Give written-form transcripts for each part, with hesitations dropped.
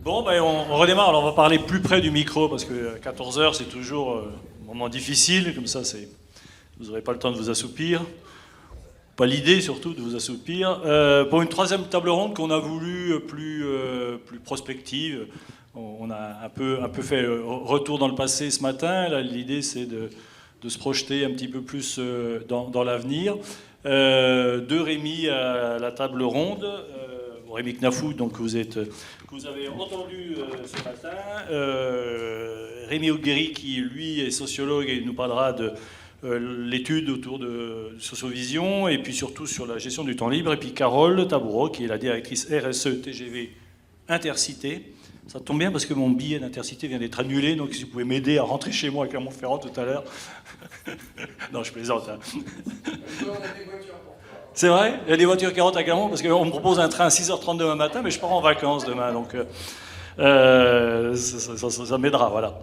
Bon, ben on redémarre. Alors, on va parler plus près du micro parce que 14 heures, c'est toujours un moment difficile. Comme ça, vous n'aurez pas le temps de vous assoupir. Pas l'idée, surtout, de vous assoupir. Pour une troisième table ronde qu'on a voulu plus prospective, on a un peu fait retour dans le passé ce matin. Là, l'idée, c'est de se projeter un petit peu plus dans l'avenir. De Rémi à la table ronde. Rémi Knafou, donc que vous avez entendu ce matin. Rémi Auguéry, qui lui est sociologue et nous parlera de l'étude autour de Sociovision et puis surtout sur la gestion du temps libre. Et puis Carole Taboureau, qui est la directrice RSE TGV Intercité. Ça tombe bien parce que mon billet d'Intercité vient d'être annulé, donc si vous pouvez m'aider à rentrer chez moi à Clermont-Ferrand tout à l'heure. Non, je plaisante. Hein. C'est vrai, il y a des voitures qui rentrent à Clermont parce qu'on me propose un train à 6h30 demain matin, mais je pars en vacances demain, donc ça m'aidera, voilà.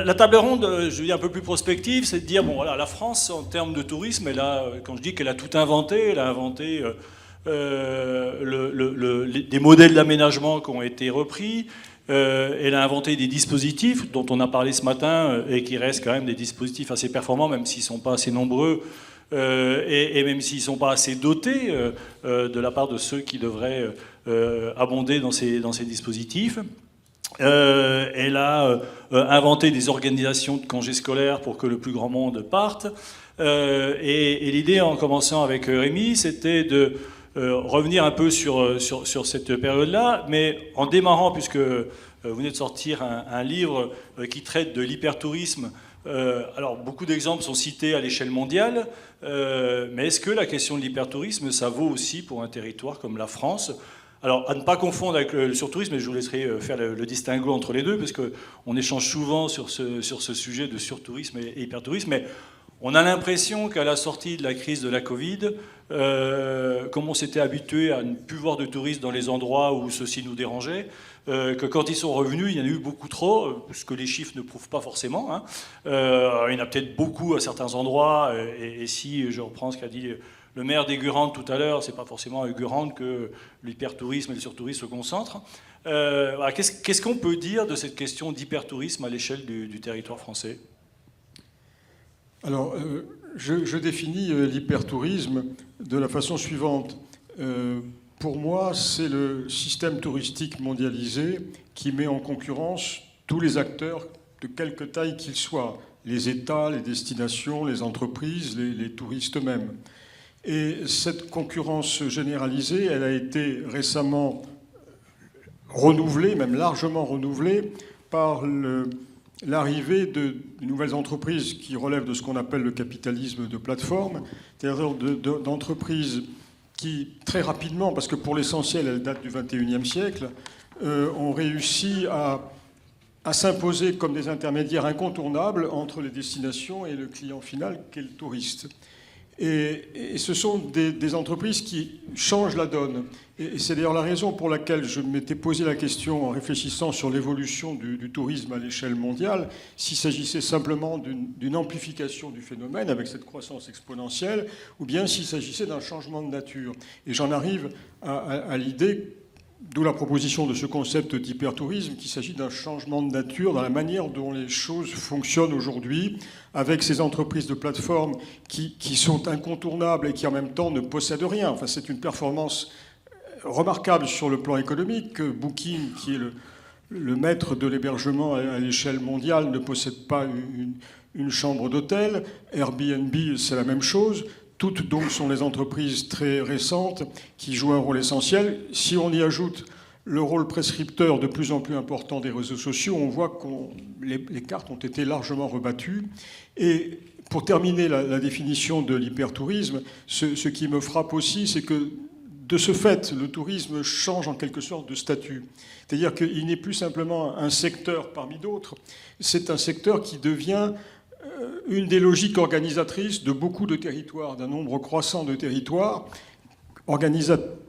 La table ronde, je dis un peu plus prospective, c'est de dire, bon voilà, la France en termes de tourisme, quand je dis qu'elle a tout inventé, elle a inventé des modèles d'aménagement qui ont été repris. Elle a inventé des dispositifs dont on a parlé ce matin et qui restent quand même des dispositifs assez performants, même s'ils ne sont pas assez nombreux et même s'ils ne sont pas assez dotés de la part de ceux qui devraient abonder dans ces dispositifs. Elle a inventé des organisations de congés scolaires pour que le plus grand monde parte. Et l'idée, en commençant avec Rémi, c'était de revenir un peu sur cette période-là, mais en démarrant, puisque vous venez de sortir un livre qui traite de l'hypertourisme. Alors, beaucoup d'exemples sont cités à l'échelle mondiale, mais est-ce que la question de l'hypertourisme, ça vaut aussi pour un territoire comme la France ? Alors, à ne pas confondre avec le surtourisme, et je vous laisserai faire le distinguo entre les deux, parce qu'on échange souvent sur ce sujet de surtourisme et hypertourisme, mais on a l'impression qu'à la sortie de la crise de la Covid, comme on s'était habitué à ne plus voir de touristes dans les endroits où ceux-ci nous dérangeaient, que quand ils sont revenus, il y en a eu beaucoup trop, ce que les chiffres ne prouvent pas forcément. Hein. Il y en a peut-être beaucoup à certains endroits, et si je reprends ce qu'a dit le maire d'Aigurande tout à l'heure, c'est pas forcément à Aigurande que l'hypertourisme et le surtourisme se concentrent. Qu'est-ce qu'on peut dire de cette question d'hypertourisme à l'échelle du territoire français ? Alors, je définis l'hypertourisme de la façon suivante. Pour moi, c'est le système touristique mondialisé qui met en concurrence tous les acteurs de quelque taille qu'ils soient, les États, les destinations, les entreprises, les touristes eux-mêmes. Et cette concurrence généralisée, elle a été récemment renouvelée, même largement renouvelée, par l'arrivée de nouvelles entreprises qui relèvent de ce qu'on appelle le capitalisme de plateforme, c'est-à-dire d'entreprises qui, très rapidement, parce que pour l'essentiel, elles datent du XXIe siècle, ont réussi à s'imposer comme des intermédiaires incontournables entre les destinations et le client final, qu'est le touriste. Et ce sont des entreprises qui changent la donne. Et c'est d'ailleurs la raison pour laquelle je m'étais posé la question en réfléchissant sur l'évolution du tourisme à l'échelle mondiale, s'il s'agissait simplement d'une amplification du phénomène avec cette croissance exponentielle, ou bien s'il s'agissait d'un changement de nature. Et j'en arrive à l'idée, d'où la proposition de ce concept d'hypertourisme, qu'il s'agit d'un changement de nature dans la manière dont les choses fonctionnent aujourd'hui, avec ces entreprises de plateforme qui sont incontournables et qui en même temps ne possèdent rien. Enfin, c'est une performance remarquable sur le plan économique. Booking, qui est le maître de l'hébergement à l'échelle mondiale, ne possède pas une chambre d'hôtel. Airbnb, c'est la même chose. Toutes donc sont des entreprises très récentes qui jouent un rôle essentiel. Si on y ajoute le rôle prescripteur de plus en plus important des réseaux sociaux, on voit que les cartes ont été largement rebattues. Et pour terminer la définition de l'hypertourisme, ce qui me frappe aussi, c'est que de ce fait, le tourisme change en quelque sorte de statut. C'est-à-dire qu'il n'est plus simplement un secteur parmi d'autres, c'est un secteur qui devient une des logiques organisatrices de beaucoup de territoires, d'un nombre croissant de territoires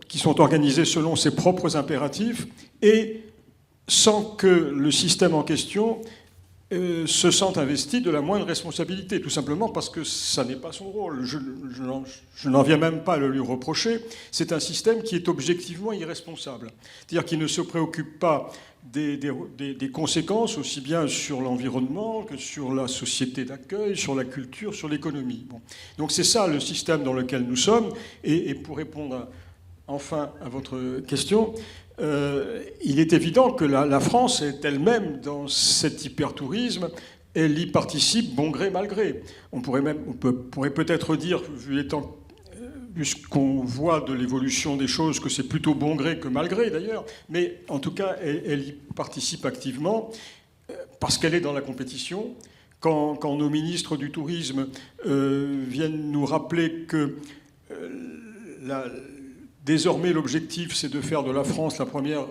qui sont organisés selon ses propres impératifs et sans que le système en question se sent investi de la moindre responsabilité, tout simplement parce que ça n'est pas son rôle. Je n'en viens même pas à le lui reprocher. C'est un système qui est objectivement irresponsable. C'est-à-dire qu'il ne se préoccupe pas des conséquences, aussi bien sur l'environnement que sur la société d'accueil, sur la culture, sur l'économie. Bon. Donc c'est ça le système dans lequel nous sommes. Et pour répondre enfin à votre question, il est évident que la France est elle-même dans cet hypertourisme. Elle y participe bon gré, mal gré. On pourrait peut-être dire, vu ce qu'on voit de l'évolution des choses, que c'est plutôt bon gré que mal gré d'ailleurs. Mais en tout cas, elle y participe activement parce qu'elle est dans la compétition. Quand nos ministres du tourisme viennent nous rappeler que désormais, l'objectif, c'est de faire de la France la première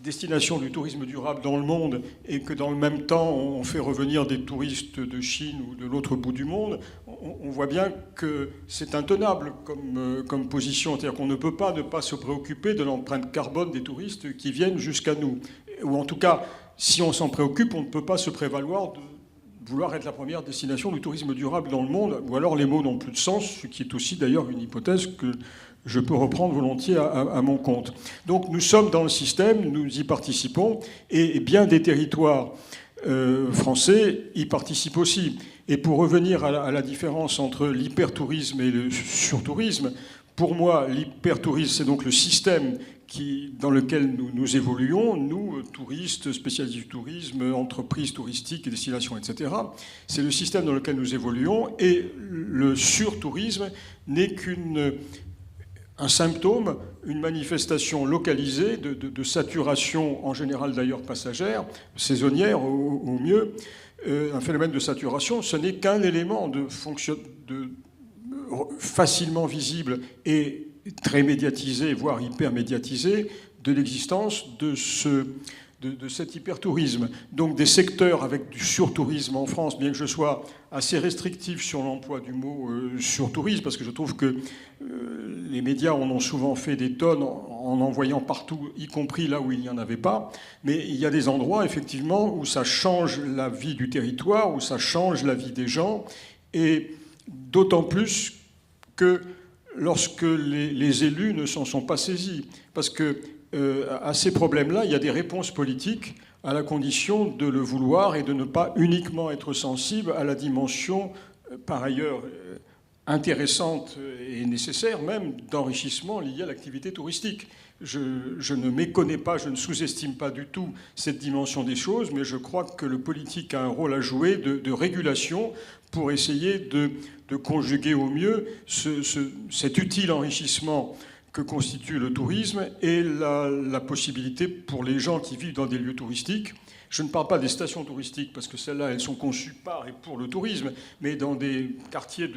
destination du tourisme durable dans le monde et que dans le même temps, on fait revenir des touristes de Chine ou de l'autre bout du monde, on voit bien que c'est intenable comme position. C'est-à-dire qu'on ne peut pas ne pas se préoccuper de l'empreinte carbone des touristes qui viennent jusqu'à nous. Ou en tout cas, si on s'en préoccupe, on ne peut pas se prévaloir de vouloir être la première destination du tourisme durable dans le monde, ou alors les mots n'ont plus de sens, ce qui est aussi d'ailleurs une hypothèse que je peux reprendre volontiers à mon compte. Donc nous sommes dans le système, nous y participons, et bien des territoires français y participent aussi. Et pour revenir à la différence entre l'hypertourisme et le surtourisme, pour moi, l'hypertourisme, c'est donc le système dans lequel nous évoluons, nous, touristes, spécialistes du tourisme, entreprises touristiques, destinations, etc. C'est le système dans lequel nous évoluons, et le surtourisme n'est qu'un symptôme, une manifestation localisée de saturation, en général d'ailleurs passagère, saisonnière au mieux, un phénomène de saturation. Ce n'est qu'un élément facilement visible et très médiatisé, voire hyper médiatisé, de l'existence de cet hypertourisme. Donc des secteurs avec du surtourisme en France, bien que je sois assez restrictif sur l'emploi du mot surtourisme, parce que je trouve que les médias en ont souvent fait des tonnes en envoyant partout, y compris là où il n'y en avait pas. Mais il y a des endroits, effectivement, où ça change la vie du territoire, où ça change la vie des gens, et d'autant plus que lorsque les élus ne s'en sont pas saisis. Parce que à ces problèmes-là, il y a des réponses politiques à la condition de le vouloir et de ne pas uniquement être sensible à la dimension, par ailleurs intéressante et nécessaire même, d'enrichissement lié à l'activité touristique. Je ne méconnais pas, je ne sous-estime pas du tout cette dimension des choses, mais je crois que le politique a un rôle à jouer de régulation pour essayer de conjuguer au mieux cet utile enrichissement que constitue le tourisme et la possibilité pour les gens qui vivent dans des lieux touristiques. Je ne parle pas des stations touristiques, parce que celles-là, elles sont conçues par et pour le tourisme, mais dans des quartiers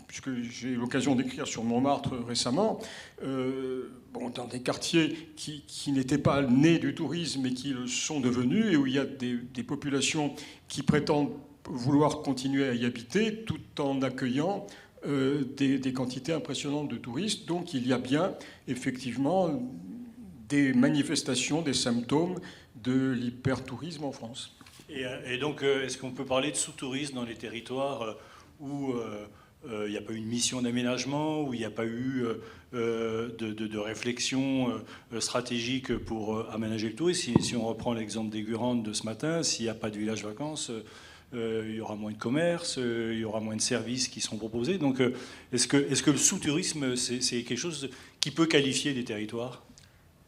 puisque j'ai eu l'occasion d'écrire sur Montmartre récemment, dans des quartiers qui n'étaient pas nés du tourisme et qui le sont devenus, et où il y a des populations qui prétendent vouloir continuer à y habiter tout en accueillant des quantités impressionnantes de touristes. Donc il y a bien effectivement des manifestations, des symptômes de l'hypertourisme en France. Et donc est-ce qu'on peut parler de sous-tourisme dans les territoires où il n'y a pas eu une mission d'aménagement, où il n'y a pas eu de réflexion stratégique pour aménager le tourisme? Si on reprend l'exemple des Gurantes de ce matin, s'il n'y a pas de village vacances, il y aura moins de commerce, il y aura moins de services qui seront proposés. Donc est-ce que le sous-tourisme, c'est quelque chose qui peut qualifier des territoires?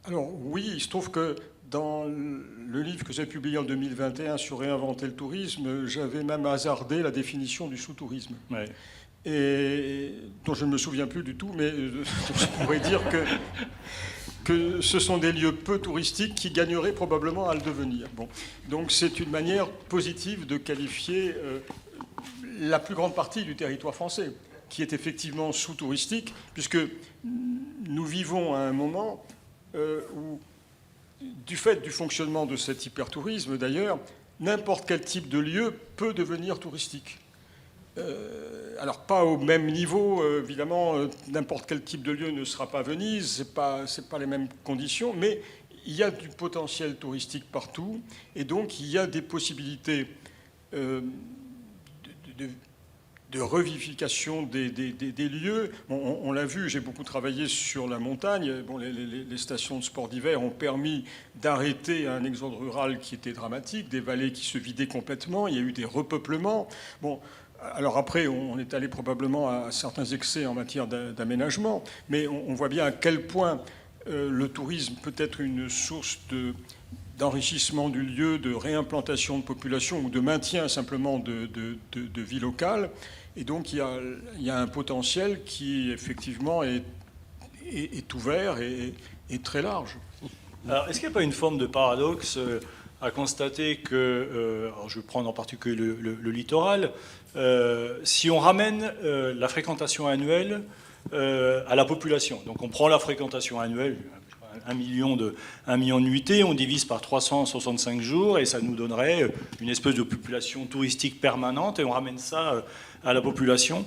Alors oui, il se trouve que dans le livre que j'ai publié en 2021 sur Réinventer le tourisme, j'avais même hasardé la définition du sous-tourisme. Ouais. Et dont je ne me souviens plus du tout, mais je pourrais dire que ce sont des lieux peu touristiques qui gagneraient probablement à le devenir. Bon. Donc c'est une manière positive de qualifier la plus grande partie du territoire français, qui est effectivement sous-touristique, puisque nous vivons à un moment où, du fait du fonctionnement de cet hypertourisme d'ailleurs, n'importe quel type de lieu peut devenir touristique. Alors pas au même niveau, évidemment, n'importe quel type de lieu ne sera pas Venise, c'est pas les mêmes conditions, mais il y a du potentiel touristique partout, et donc il y a des possibilités de revivification des lieux. Bon, on l'a vu, j'ai beaucoup travaillé sur la montagne. Bon, les stations de sport d'hiver ont permis d'arrêter un exode rural qui était dramatique, des vallées qui se vidaient complètement, il y a eu des repeuplements. Bon, alors après, on est allé probablement à certains excès en matière d'aménagement, mais on voit bien à quel point le tourisme peut être une source d'enrichissement du lieu, de réimplantation de population ou de maintien simplement de vie locale. Et donc il y a un potentiel qui effectivement est ouvert et très large. Alors, est-ce qu'il n'y a pas une forme de paradoxe à constater que, alors je vais prendre en particulier le littoral, si on ramène la fréquentation annuelle à la population, donc on prend la fréquentation annuelle, 1 million de nuitées, on divise par 365 jours et ça nous donnerait une espèce de population touristique permanente et on ramène ça à la population.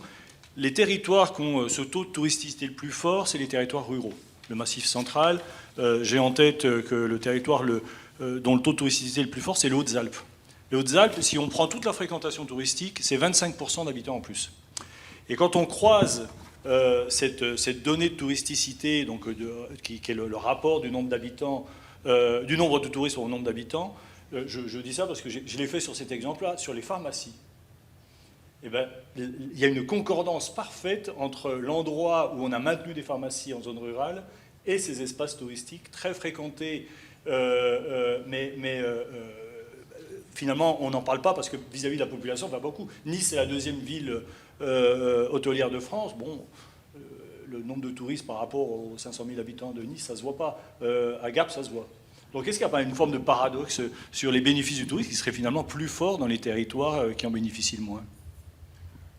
Les territoires qui ont ce taux de touristicité le plus fort, c'est les territoires ruraux. Le Massif central, j'ai en tête que le territoire dont le taux de touristicité le plus fort, c'est les Hautes-Alpes. Les Hautes-Alpes, si on prend toute la fréquentation touristique, c'est 25% d'habitants en plus. Et quand on croise cette donnée de touristicité, donc, qui est le rapport du nombre d'habitants, du nombre de touristes au nombre d'habitants, je dis ça parce que je l'ai fait sur cet exemple-là, sur les pharmacies. Eh ben, il y a une concordance parfaite entre l'endroit où on a maintenu des pharmacies en zone rurale et ces espaces touristiques très fréquentés, finalement on n'en parle pas parce que vis-à-vis de la population, pas beaucoup. Nice est la deuxième ville hôtelière de France. Bon, le nombre de touristes par rapport aux 500 000 habitants de Nice, ça ne se voit pas. À Gap, ça se voit. Donc est-ce qu'il n'y a pas une forme de paradoxe sur les bénéfices du tourisme qui serait finalement plus fort dans les territoires qui en bénéficient le moins?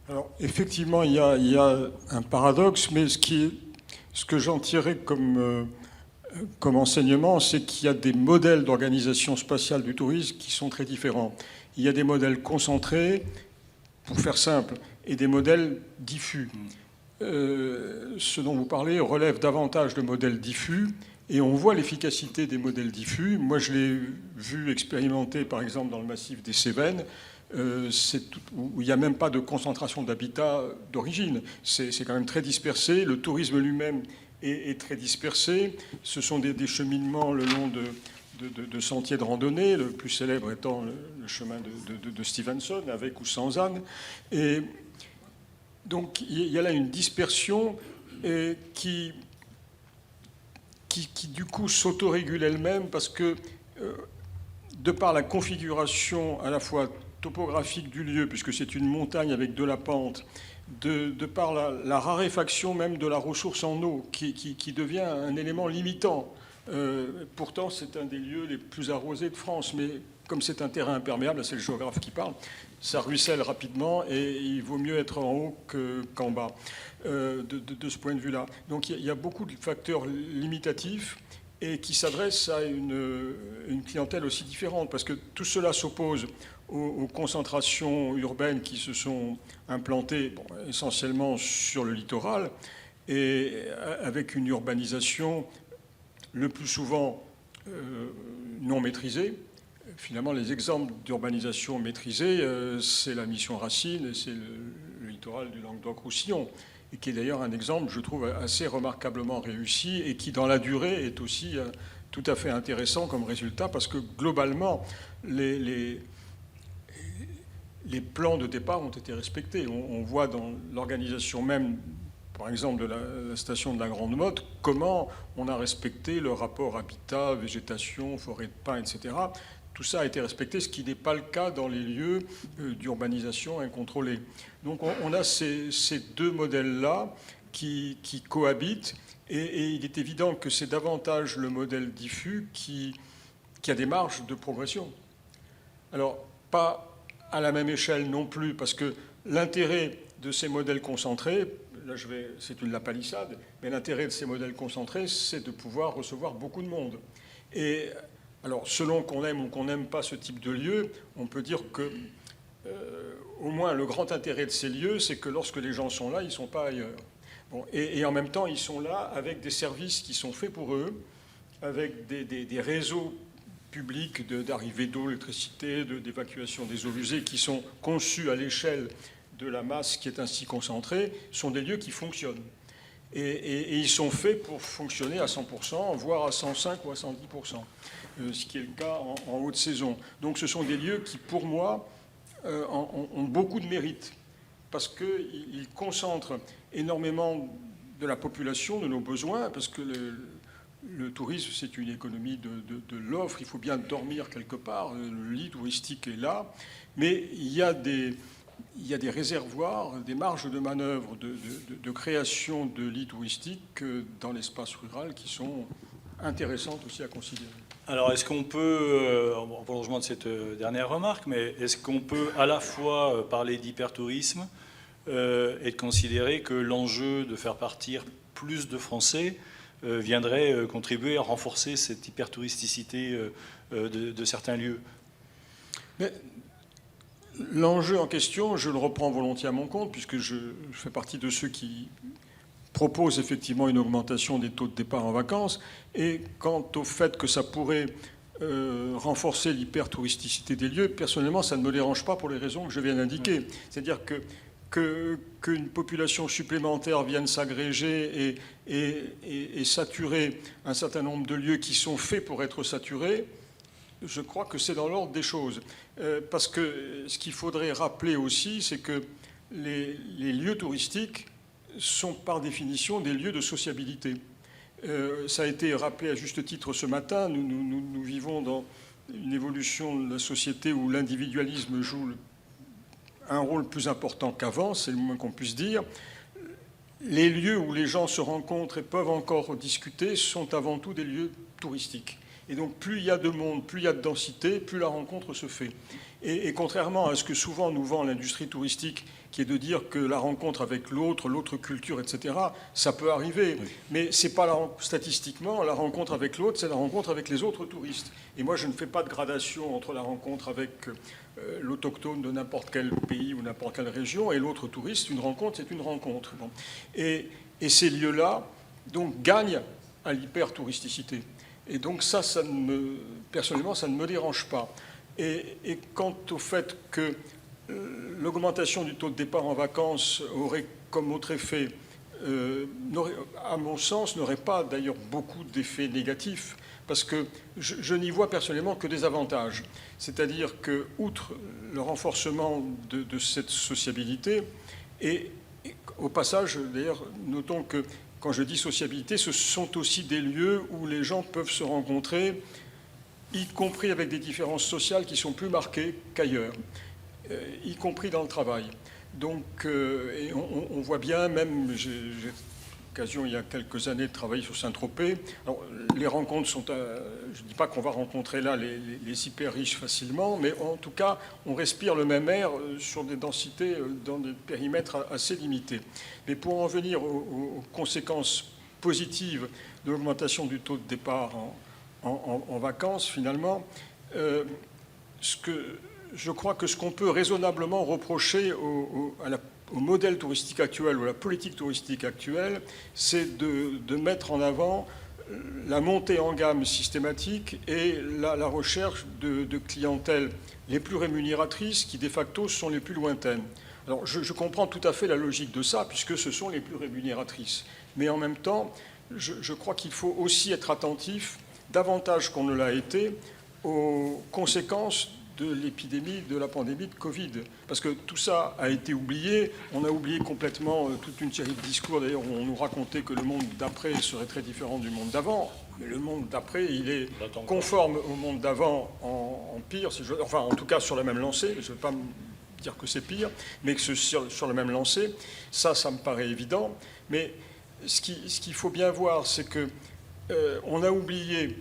Alors effectivement, il y a un paradoxe, mais ce que j'en tirais comme enseignement, c'est qu'il y a des modèles d'organisation spatiale du tourisme qui sont très différents. Il y a des modèles concentrés, pour faire simple, et des modèles diffus. Ce dont vous parlez relève davantage de modèles diffus, et on voit l'efficacité des modèles diffus. Moi, je l'ai vu expérimenter, par exemple, dans le massif des Cévennes, où il n'y a même pas de concentration d'habitat d'origine. C'est quand même très dispersé. Le tourisme lui-même est très dispersé. Ce sont des cheminements le long de sentiers de randonnée, le plus célèbre étant le chemin de Stevenson, avec ou sans âne. Et donc il y a là une dispersion qui du coup s'autorégule elle-même parce que de par la configuration à la fois topographique du lieu, puisque c'est une montagne avec de la pente, de par la raréfaction même de la ressource en eau, qui devient un élément limitant. Pourtant, c'est un des lieux les plus arrosés de France, mais comme c'est un terrain imperméable, c'est le géographe qui parle, ça ruisselle rapidement et il vaut mieux être en haut qu'en bas, de ce point de vue-là. Donc il y a beaucoup de facteurs limitatifs et qui s'adressent à une clientèle aussi différente, parce que tout cela s'oppose aux concentrations urbaines qui se sont implantées essentiellement sur le littoral, et avec une urbanisation le plus souvent non maîtrisée. Finalement, les exemples d'urbanisation maîtrisée, c'est la mission Racine et c'est le littoral du Languedoc-Roussillon, et qui est d'ailleurs un exemple, je trouve, assez remarquablement réussi et qui, dans la durée, est aussi tout à fait intéressant comme résultat, parce que globalement, les plans de départ ont été respectés. On voit dans l'organisation même, par exemple, de la station de la Grande Motte, comment on a respecté le rapport habitat, végétation, forêt de pins, etc. Tout ça a été respecté, ce qui n'est pas le cas dans les lieux d'urbanisation incontrôlée. Donc on a ces deux modèles-là qui cohabitent, et il est évident que c'est davantage le modèle diffus qui a des marges de progression. Alors, pas à la même échelle non plus, parce que l'intérêt de ces modèles concentrés, là c'est une lapalissade, mais l'intérêt de ces modèles concentrés, c'est de pouvoir recevoir beaucoup de monde. Et alors, selon qu'on aime ou qu'on n'aime pas ce type de lieu, on peut dire que, au moins, le grand intérêt de ces lieux, c'est que lorsque les gens sont là, ils ne sont pas ailleurs. Bon, et en même temps, ils sont là avec des services qui sont faits pour eux, avec des réseaux publics d'arrivée d'eau, d'électricité, d'évacuation des eaux usées qui sont conçus à l'échelle de la masse qui est ainsi concentrée, sont des lieux qui fonctionnent. Et ils sont faits pour fonctionner à 100%, voire à 105 ou à 110%, ce qui est le cas en haute saison. Donc ce sont des lieux qui, pour moi, ont beaucoup de mérite, parce qu'ils concentrent énormément de la population, de nos besoins, parce que le tourisme, c'est une économie de l'offre, il faut bien dormir quelque part, le lit touristique est là, mais il y a des réservoirs, des marges de manœuvre de création de lits touristiques dans l'espace rural qui sont intéressantes aussi à considérer. Alors, est-ce qu'on peut, en prolongement de cette dernière remarque, mais est-ce qu'on peut à la fois parler d'hypertourisme et de considérer que l'enjeu de faire partir plus de Français viendrait contribuer à renforcer cette hypertouristicité de certains lieux? Mais l'enjeu en question, je le reprends volontiers à mon compte, puisque je fais partie de ceux qui proposent effectivement une augmentation des taux de départ en vacances. Et quant au fait que ça pourrait renforcer l'hypertouristicité des lieux, personnellement, ça ne me dérange pas pour les raisons que je viens d'indiquer. C'est-à-dire qu'une population supplémentaire vienne s'agréger et saturer un certain nombre de lieux qui sont faits pour être saturés, je crois que c'est dans l'ordre des choses. Parce que ce qu'il faudrait rappeler aussi, c'est que les lieux touristiques sont par définition des lieux de sociabilité. Ça a été rappelé à juste titre ce matin, nous vivons dans une évolution de la société où l'individualisme joue un rôle plus important qu'avant, c'est le moins qu'on puisse dire. Les lieux où les gens se rencontrent et peuvent encore discuter sont avant tout des lieux touristiques. Et donc plus il y a de monde, plus il y a de densité, plus la rencontre se fait. Et contrairement à ce que souvent nous vend l'industrie touristique, qui est de dire que la rencontre avec l'autre culture, etc., ça peut arriver. Oui. Mais c'est pas statistiquement, la rencontre avec l'autre, c'est la rencontre avec les autres touristes. Et moi, je ne fais pas de gradation entre la rencontre avec l'autochtone de n'importe quel pays ou n'importe quelle région et l'autre touriste. Une rencontre, c'est une rencontre. Bon. Et ces lieux-là, donc, gagnent à l'hyper-touristicité. Et donc ça personnellement, ça ne me dérange pas. Et quant au fait que l'augmentation du taux de départ en vacances aurait comme autre effet, à mon sens, n'aurait pas d'ailleurs beaucoup d'effets négatifs, parce que je n'y vois personnellement que des avantages. C'est-à-dire que, outre le renforcement de cette sociabilité, et au passage, d'ailleurs, notons que quand je dis sociabilité, ce sont aussi des lieux où les gens peuvent se rencontrer, y compris avec des différences sociales qui sont plus marquées qu'ailleurs, y compris dans le travail. Donc, et on voit bien, même, j'ai eu l'occasion il y a quelques années de travailler sur Saint-Tropez. Alors, les rencontres sont, je ne dis pas qu'on va rencontrer là les hyper riches facilement, mais en tout cas, on respire le même air sur des densités, dans des périmètres assez limités. Mais pour en venir aux conséquences positives de l'augmentation du taux de départ en vacances, finalement, je crois que ce qu'on peut raisonnablement reprocher au modèle touristique actuel ou à la politique touristique actuelle, c'est de mettre en avant la montée en gamme systématique et la recherche de clientèles les plus rémunératrices qui, de facto, sont les plus lointaines. Alors, je comprends tout à fait la logique de ça, puisque ce sont les plus rémunératrices. Mais en même temps, je crois qu'il faut aussi être attentif, davantage qu'on ne l'a été, aux conséquences de l'épidémie, de la pandémie de Covid. Parce que tout ça a été oublié. On a oublié complètement toute une série de discours, d'ailleurs, où on nous racontait que le monde d'après serait très différent du monde d'avant. Mais le monde d'après, il est conforme au monde d'avant en pire, enfin, en tout cas, sur la même lancée. Je ne veux pas dire que c'est pire, mais que sur la même lancée. Ça me paraît évident. Mais ce qu'il faut bien voir, c'est que on a oublié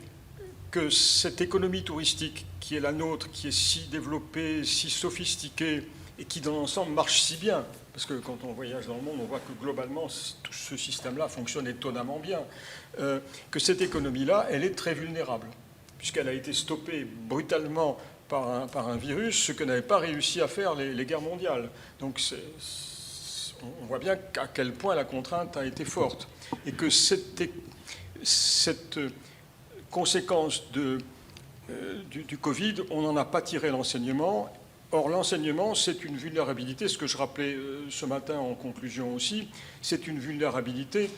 que cette économie touristique qui est la nôtre, qui est si développée, si sophistiquée, et qui dans l'ensemble marche si bien, parce que quand on voyage dans le monde, on voit que globalement, tout ce système-là fonctionne étonnamment bien, que cette économie-là, elle est très vulnérable, puisqu'elle a été stoppée brutalement par un virus, ce que n'avaient pas réussi à faire les guerres mondiales. Donc on voit bien à quel point la contrainte a été forte, et que cette conséquences du Covid, on n'en a pas tiré l'enseignement. Or, l'enseignement, c'est une vulnérabilité, ce que je rappelais ce matin en conclusion aussi, c'est une vulnérabilité,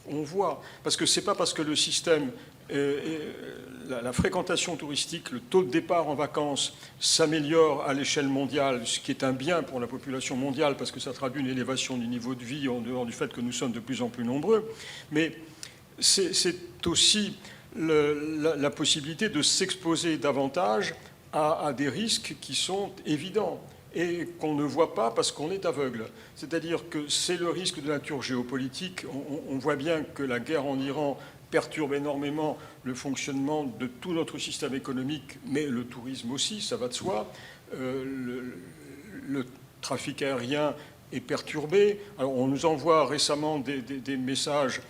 on voit. Parce que ce n'est pas parce que le système, la fréquentation touristique, le taux de départ en vacances s'améliore à l'échelle mondiale, ce qui est un bien pour la population mondiale, parce que ça traduit une élévation du niveau de vie en dehors du fait que nous sommes de plus en plus nombreux, mais c'est aussi la possibilité de s'exposer davantage à des risques qui sont évidents et qu'on ne voit pas parce qu'on est aveugle. C'est-à-dire que c'est le risque de nature géopolitique. On voit bien que la guerre en Iran perturbe énormément le fonctionnement de tout notre système économique, mais le tourisme aussi, ça va de soi. Le trafic aérien est perturbé. Alors, on nous envoie récemment des messages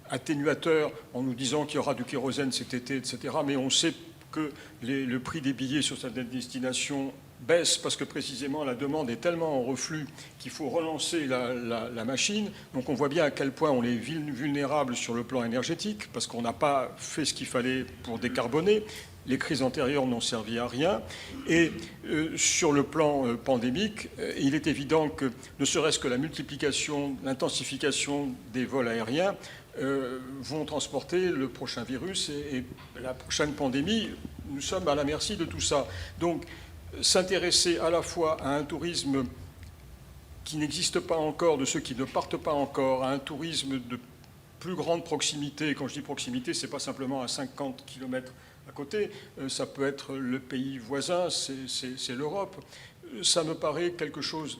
atténuateurs en nous disant qu'il y aura du kérosène cet été, etc. Mais on sait que le prix des billets sur certaines destinations baisse parce que précisément la demande est tellement en reflux qu'il faut relancer la machine. Donc on voit bien à quel point on est vulnérable sur le plan énergétique parce qu'on n'a pas fait ce qu'il fallait pour décarboner. Les crises antérieures n'ont servi à rien. Et sur le plan pandémique, il est évident que ne serait-ce que la multiplication, l'intensification des vols aériens vont transporter le prochain virus et la prochaine pandémie. Nous sommes à la merci de tout ça. Donc, s'intéresser à la fois à un tourisme qui n'existe pas encore, de ceux qui ne partent pas encore, à un tourisme de plus grande proximité. Quand je dis proximité, ce n'est pas simplement à 50 km à côté, ça peut être le pays voisin, c'est l'Europe. Ça me paraît quelque chose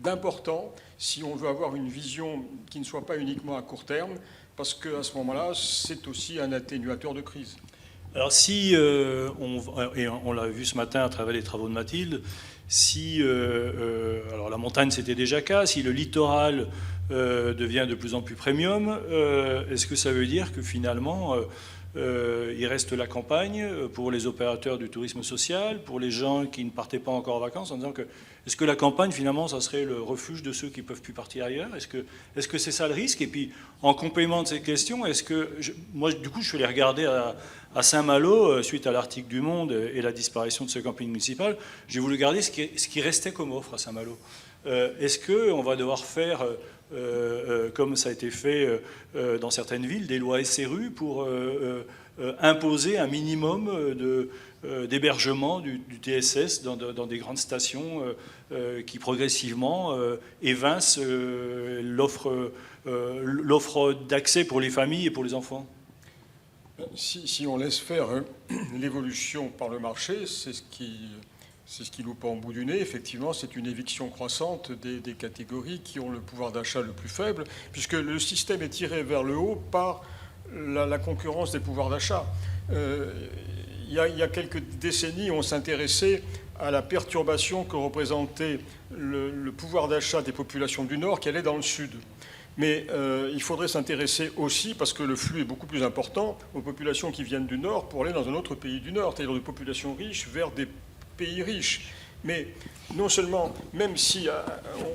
d'important si on veut avoir une vision qui ne soit pas uniquement à court terme, parce qu'à ce moment-là, c'est aussi un atténuateur de crise. Alors si, on l'a vu ce matin à travers les travaux de Mathilde, si alors la montagne c'était déjà le cas, si le littoral devient de plus en plus premium, est-ce que ça veut dire que finalement il reste la campagne pour les opérateurs du tourisme social, pour les gens qui ne partaient pas encore en vacances, en disant que est-ce que la campagne finalement ça serait le refuge de ceux qui ne peuvent plus partir ailleurs? Est-ce que c'est ça le risque? Et puis en complément de ces questions, est-ce que moi du coup je suis allé regarder à Saint-Malo, suite à l'article du Monde et la disparition de ce camping municipal, j'ai voulu garder ce qui restait comme offre à Saint-Malo. Est-ce qu'on va devoir faire, comme ça a été fait dans certaines villes, des lois SRU pour imposer un minimum d'hébergement du TSS dans des grandes stations qui progressivement évincent l'offre d'accès pour les familles et pour les enfants? Si on laisse faire l'évolution par le marché, c'est ce qui nous pend au bout du nez. Effectivement, c'est une éviction croissante des catégories qui ont le pouvoir d'achat le plus faible, puisque le système est tiré vers le haut par la concurrence des pouvoirs d'achat. Il y a quelques décennies, on s'intéressait à la perturbation que représentait le pouvoir d'achat des populations du Nord qui allaient dans le Sud. Mais il faudrait s'intéresser aussi, parce que le flux est beaucoup plus important, aux populations qui viennent du Nord pour aller dans un autre pays du Nord, c'est-à-dire des populations riches vers des pays riches. Mais non seulement, même si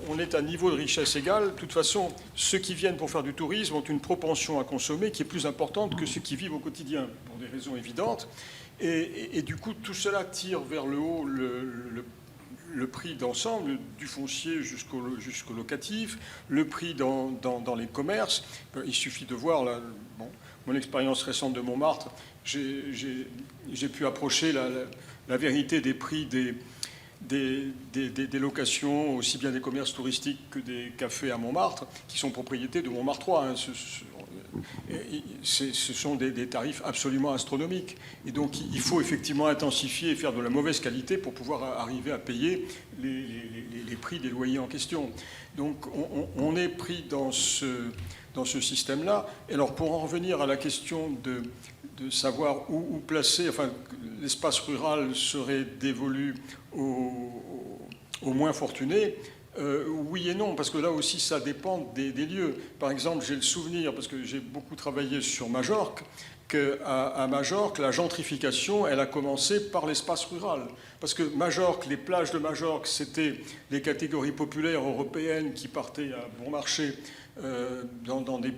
on est à niveau de richesse égal, de toute façon, ceux qui viennent pour faire du tourisme ont une propension à consommer qui est plus importante que ceux qui vivent au quotidien, pour des raisons évidentes. Et du coup, tout cela tire vers le haut le prix d'ensemble, du foncier jusqu'au locatif, le prix dans les commerces. Il suffit de voir mon expérience récente de Montmartre. J'ai pu approcher la vérité des prix des locations, aussi bien des commerces touristiques que des cafés à Montmartre, qui sont propriétés de Montmartrois. Hein. Ce sont des tarifs absolument astronomiques. Et donc il faut effectivement intensifier et faire de la mauvaise qualité pour pouvoir arriver à payer les prix des loyers en question. Donc on est pris dans ce système-là. Et alors pour en revenir à la question de savoir où placer, enfin l'espace rural serait dévolu aux moins fortunés, oui et non, parce que là aussi ça dépend des lieux. Par exemple, j'ai le souvenir, parce que j'ai beaucoup travaillé sur Majorque, qu'à Majorque, la gentrification, elle a commencé par l'espace rural. Parce que Majorque, les plages de Majorque, c'était les catégories populaires européennes qui partaient à bon marché dans des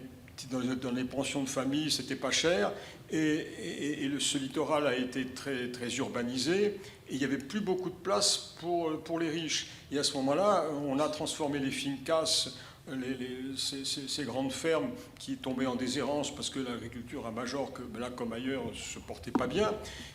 dans les pensions de famille, c'était pas cher. Et ce littoral a été très, très urbanisé. Et il n'y avait plus beaucoup de place pour les riches. Et à ce moment-là, on a transformé les fincas, ces grandes fermes qui tombaient en déshérence parce que l'agriculture à Majorque, là comme ailleurs, ne se portait pas bien.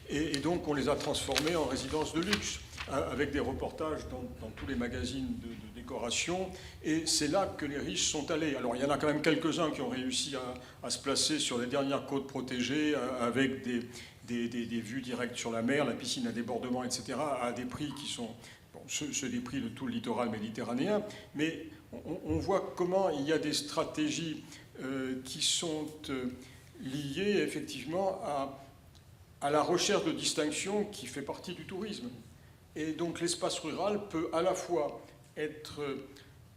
Et donc on les a transformées en résidences de luxe, avec des reportages dans tous les magazines de décoration. Et c'est là que les riches sont allés. Alors il y en a quand même quelques-uns qui ont réussi à se placer sur les dernières côtes protégées, avec des vues directes sur la mer, la piscine à débordement, etc., à des prix qui sont ceux des prix de tout le littoral méditerranéen. Mais on voit comment il y a des stratégies qui sont liées effectivement à la recherche de distinction qui fait partie du tourisme. Et donc l'espace rural peut à la fois être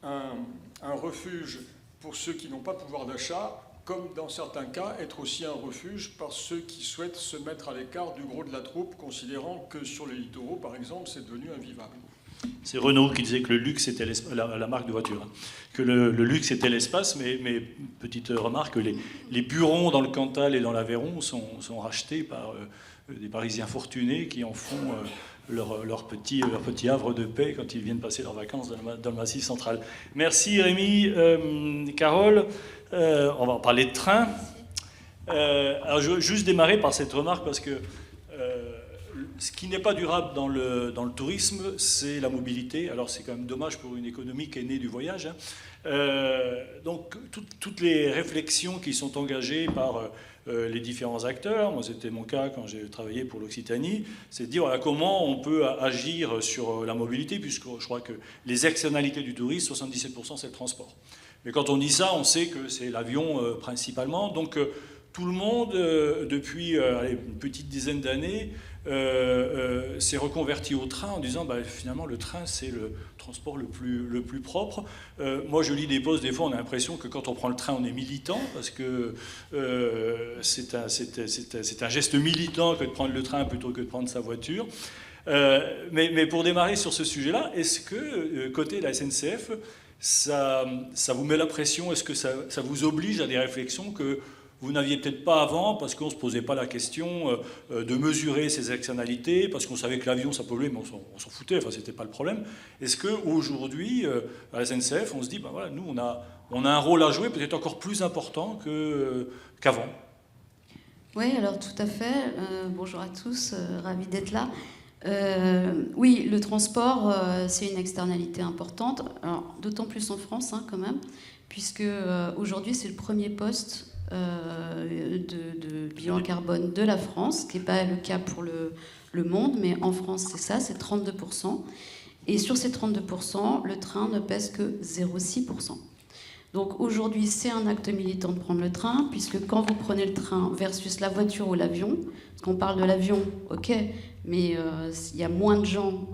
un refuge pour ceux qui n'ont pas de pouvoir d'achat, comme dans certains cas être aussi un refuge par ceux qui souhaitent se mettre à l'écart du gros de la troupe, considérant que sur les littoraux, par exemple, c'est devenu invivable. C'est Renault qui disait que le luxe était la marque de voiture, hein, que le luxe était l'espace, mais petite remarque, les burons dans le Cantal et dans l'Aveyron sont rachetés par des Parisiens fortunés qui en font leur petit havre de paix quand ils viennent passer leurs vacances dans le Massif central. Merci Rémi. Carole, on va en parler de train. Alors je veux juste démarrer par cette remarque parce que ce qui n'est pas durable dans le tourisme, c'est la mobilité. Alors c'est quand même dommage pour une économie qui est née du voyage, hein. Donc toutes les réflexions qui sont engagées par les différents acteurs, moi c'était mon cas quand j'ai travaillé pour l'Occitanie, c'est de dire voilà, comment on peut agir sur la mobilité, puisque je crois que les externalités du tourisme, 77% c'est le transport. Mais quand on dit ça, on sait que c'est l'avion principalement. Donc tout le monde, depuis une petite dizaine d'années, s'est reconverti au train en disant finalement le train c'est le transport le plus propre. Moi je lis des posts, des fois on a l'impression que quand on prend le train on est militant, parce que c'est un geste militant que de prendre le train plutôt que de prendre sa voiture. Mais pour démarrer sur ce sujet-là, est-ce que côté de la SNCF, ça vous met la pression? Est-ce que ça vous oblige à des réflexions que vous n'aviez peut-être pas avant, parce qu'on ne se posait pas la question de mesurer ces externalités, parce qu'on savait que l'avion, ça polluait, mais on s'en foutait, enfin, c'était pas le problème. Est-ce qu'aujourd'hui, à la SNCF, on se dit, voilà, nous, on a un rôle à jouer peut-être encore plus important qu'avant? Oui, alors tout à fait. Bonjour à tous, ravi d'être là. Oui, le transport, c'est une externalité importante, d'autant plus en France, hein, quand même, puisque aujourd'hui, c'est le premier poste de bilan carbone de la France, ce qui n'est pas le cas pour le monde, mais en France c'est ça, c'est 32%. Et sur ces 32%, le train ne pèse que 0,6%. Donc aujourd'hui c'est un acte militant de prendre le train, puisque quand vous prenez le train versus la voiture ou l'avion, parce qu'on parle de l'avion, ok, mais il y a moins de gens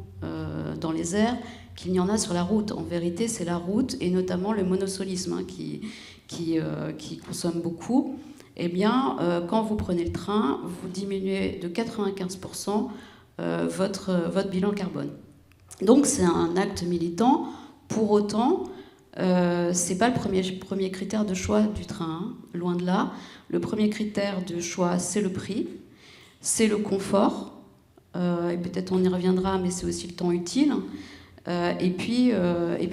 dans les airs qu'il n'y en a sur la route. En vérité c'est la route, et notamment le monosolisme, hein, qui consomme beaucoup. Eh bien, quand vous prenez le train, vous diminuez de 95% votre bilan carbone. Donc, c'est un acte militant. Pour autant, c'est pas le premier critère de choix du train, hein, loin de là. Le premier critère de choix, c'est le prix, c'est le confort, et peut-être on y reviendra, mais c'est aussi le temps utile. Et puis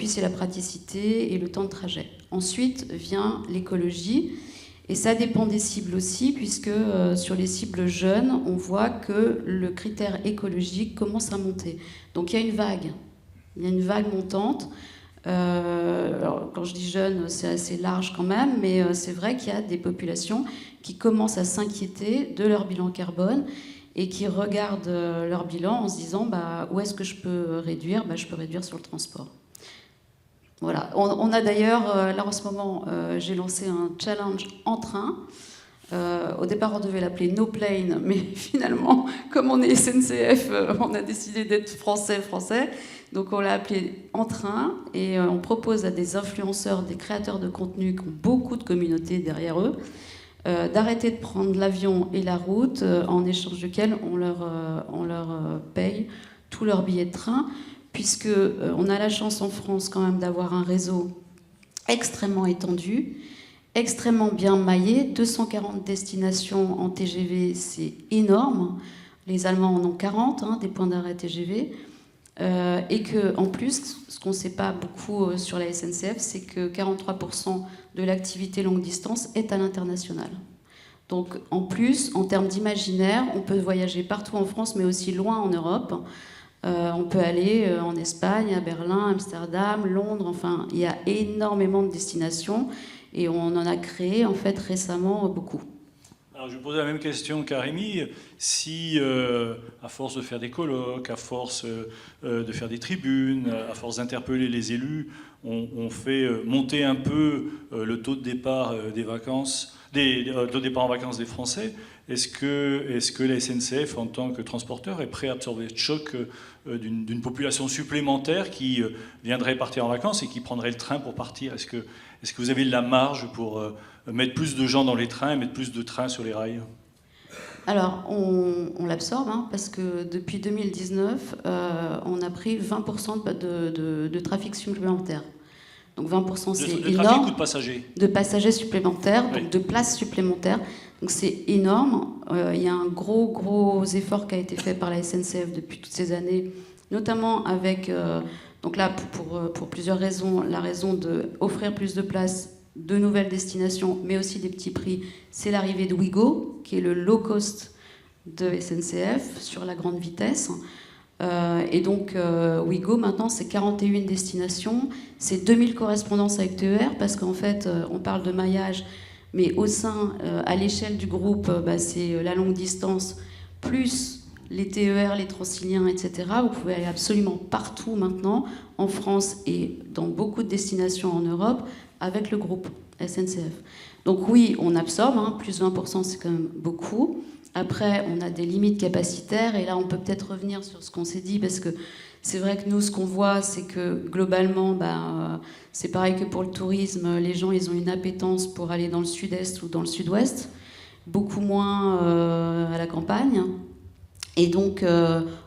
c'est la praticité et le temps de trajet. Ensuite vient l'écologie, et ça dépend des cibles aussi, puisque sur les cibles jeunes, on voit que le critère écologique commence à monter. Donc il y a une vague montante. Alors, quand je dis jeunes, c'est assez large quand même, mais c'est vrai qu'il y a des populations qui commencent à s'inquiéter de leur bilan carbone, et qui regardent leur bilan en se disant où est-ce que je peux réduire? Je peux réduire sur le transport. Voilà. On a d'ailleurs, là en ce moment, j'ai lancé un challenge en train. Au départ, on devait l'appeler No Plane, mais finalement, comme on est SNCF, on a décidé d'être français. Donc on l'a appelé en train, et on propose à des influenceurs, des créateurs de contenu qui ont beaucoup de communautés derrière eux, d'arrêter de prendre l'avion et la route, en échange duquel on leur paye tous leurs billets de train, puisque on a la chance en France quand même d'avoir un réseau extrêmement étendu, extrêmement bien maillé, 240 destinations en TGV, c'est énorme. Les Allemands en ont 40, des points d'arrêt TGV. Et qu'en plus, ce qu'on ne sait pas beaucoup sur la SNCF, c'est que 43% de l'activité longue distance est à l'international. Donc en plus, en termes d'imaginaire, on peut voyager partout en France, mais aussi loin en Europe. On peut aller en Espagne, à Berlin, Amsterdam, Londres, enfin, il y a énormément de destinations et on en a créé en fait récemment beaucoup. Alors je vais poser la même question qu'à Rémi. Si, à force de faire des colloques, à force de faire des tribunes, à force d'interpeller les élus, on fait monter un peu le taux de départ des vacances, de départ en vacances des Français, est-ce que la SNCF, en tant que transporteur, est prêt à absorber le choc d'une population supplémentaire qui viendrait partir en vacances et qui prendrait le train pour partir? Est-ce que vous avez de la marge pour mettre plus de gens dans les trains et mettre plus de trains sur les rails? Alors, on l'absorbe, parce que depuis 2019, on a pris 20% de trafic supplémentaire. Donc 20%, c'est énorme. De trafic ou de passagers? De passagers supplémentaires, oui. Donc de places supplémentaires. Donc c'est énorme. Il y a un gros effort qui a été fait par la SNCF depuis toutes ces années, notamment avec, donc là pour plusieurs raisons, la raison d'offrir plus de places, de nouvelles destinations, mais aussi des petits prix, c'est l'arrivée de Ouigo, qui est le low cost de SNCF sur la grande vitesse. Et donc Ouigo maintenant c'est 41 destinations, c'est 2000 correspondances avec TER, parce qu'en fait on parle de maillage, mais au sein, à l'échelle du groupe, c'est la longue distance, plus les TER, les Transiliens, etc. Vous pouvez aller absolument partout maintenant, en France et dans beaucoup de destinations en Europe, avec le groupe SNCF. Donc oui, on absorbe, plus 20%, c'est quand même beaucoup. Après, on a des limites capacitaires, et là, on peut peut-être revenir sur ce qu'on s'est dit, parce que c'est vrai que nous, ce qu'on voit, c'est que globalement, c'est pareil que pour le tourisme, les gens, ils ont une appétence pour aller dans le sud-est ou dans le sud-ouest, beaucoup moins à la campagne. Et donc,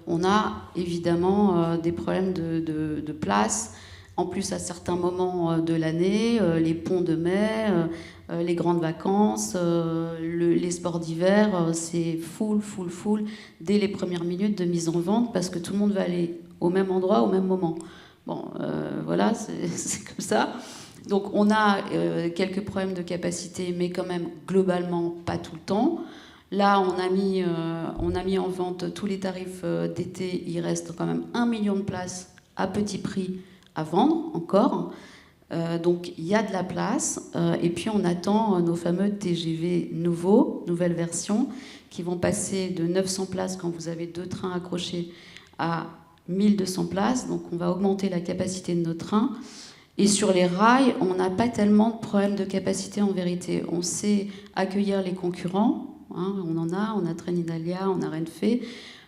on a évidemment des problèmes de place, en plus à certains moments de l'année, les ponts de mai, les grandes vacances, les sports d'hiver, c'est full, dès les premières minutes de mise en vente, parce que tout le monde va aller au même endroit, au même moment. Bon, voilà, c'est comme ça. Donc on a quelques problèmes de capacité, mais quand même globalement pas tout le temps. Là, on a mis en vente tous les tarifs d'été. Il reste quand même 1 million de places à petit prix à vendre encore. Donc il y a de la place. Et puis on attend nos fameux TGV nouveaux, nouvelle version, qui vont passer de 900 places quand vous avez 2 trains accrochés à 1200 places. Donc on va augmenter la capacité de nos trains. Et sur les rails, on n'a pas tellement de problèmes de capacité en vérité. On sait accueillir les concurrents. On a Trenitalia, on a Renfe,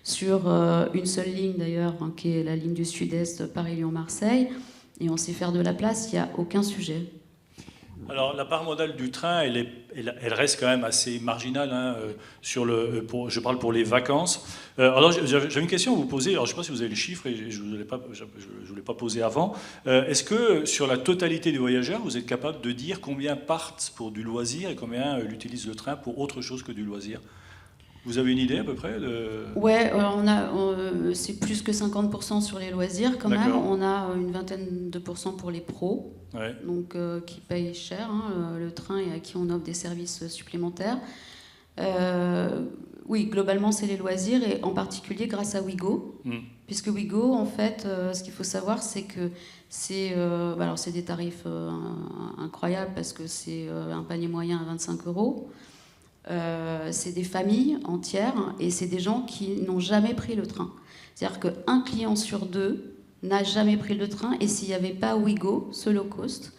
sur une seule ligne d'ailleurs, qui est la ligne du Sud-Est, Paris-Lyon-Marseille, et on sait faire de la place, il n'y a aucun sujet. Alors la part modale du train, elle reste quand même assez marginale, je parle pour les vacances. Alors j'ai une question à vous poser, alors je ne sais pas si vous avez les chiffres, et je ne vous l'ai pas posé avant. Est-ce que sur la totalité des voyageurs, vous êtes capable de dire combien partent pour du loisir et combien utilisent le train pour autre chose que du loisir? Vous avez une idée à peu près Ouais, c'est plus que 50% sur les loisirs quand même. On a une vingtaine de pourcents pour les pros, ouais. Donc qui payent cher le train et à qui on offre des services supplémentaires. Oui, globalement c'est les loisirs, et en particulier grâce à Ouigo, puisque Ouigo, en fait, ce qu'il faut savoir, c'est que c'est des tarifs incroyables, parce que c'est un panier moyen à 25 €. C'est des familles entières, et c'est des gens qui n'ont jamais pris le train. C'est-à-dire qu'un client sur 2 n'a jamais pris le train, et s'il n'y avait pas Ouigo, ce low cost,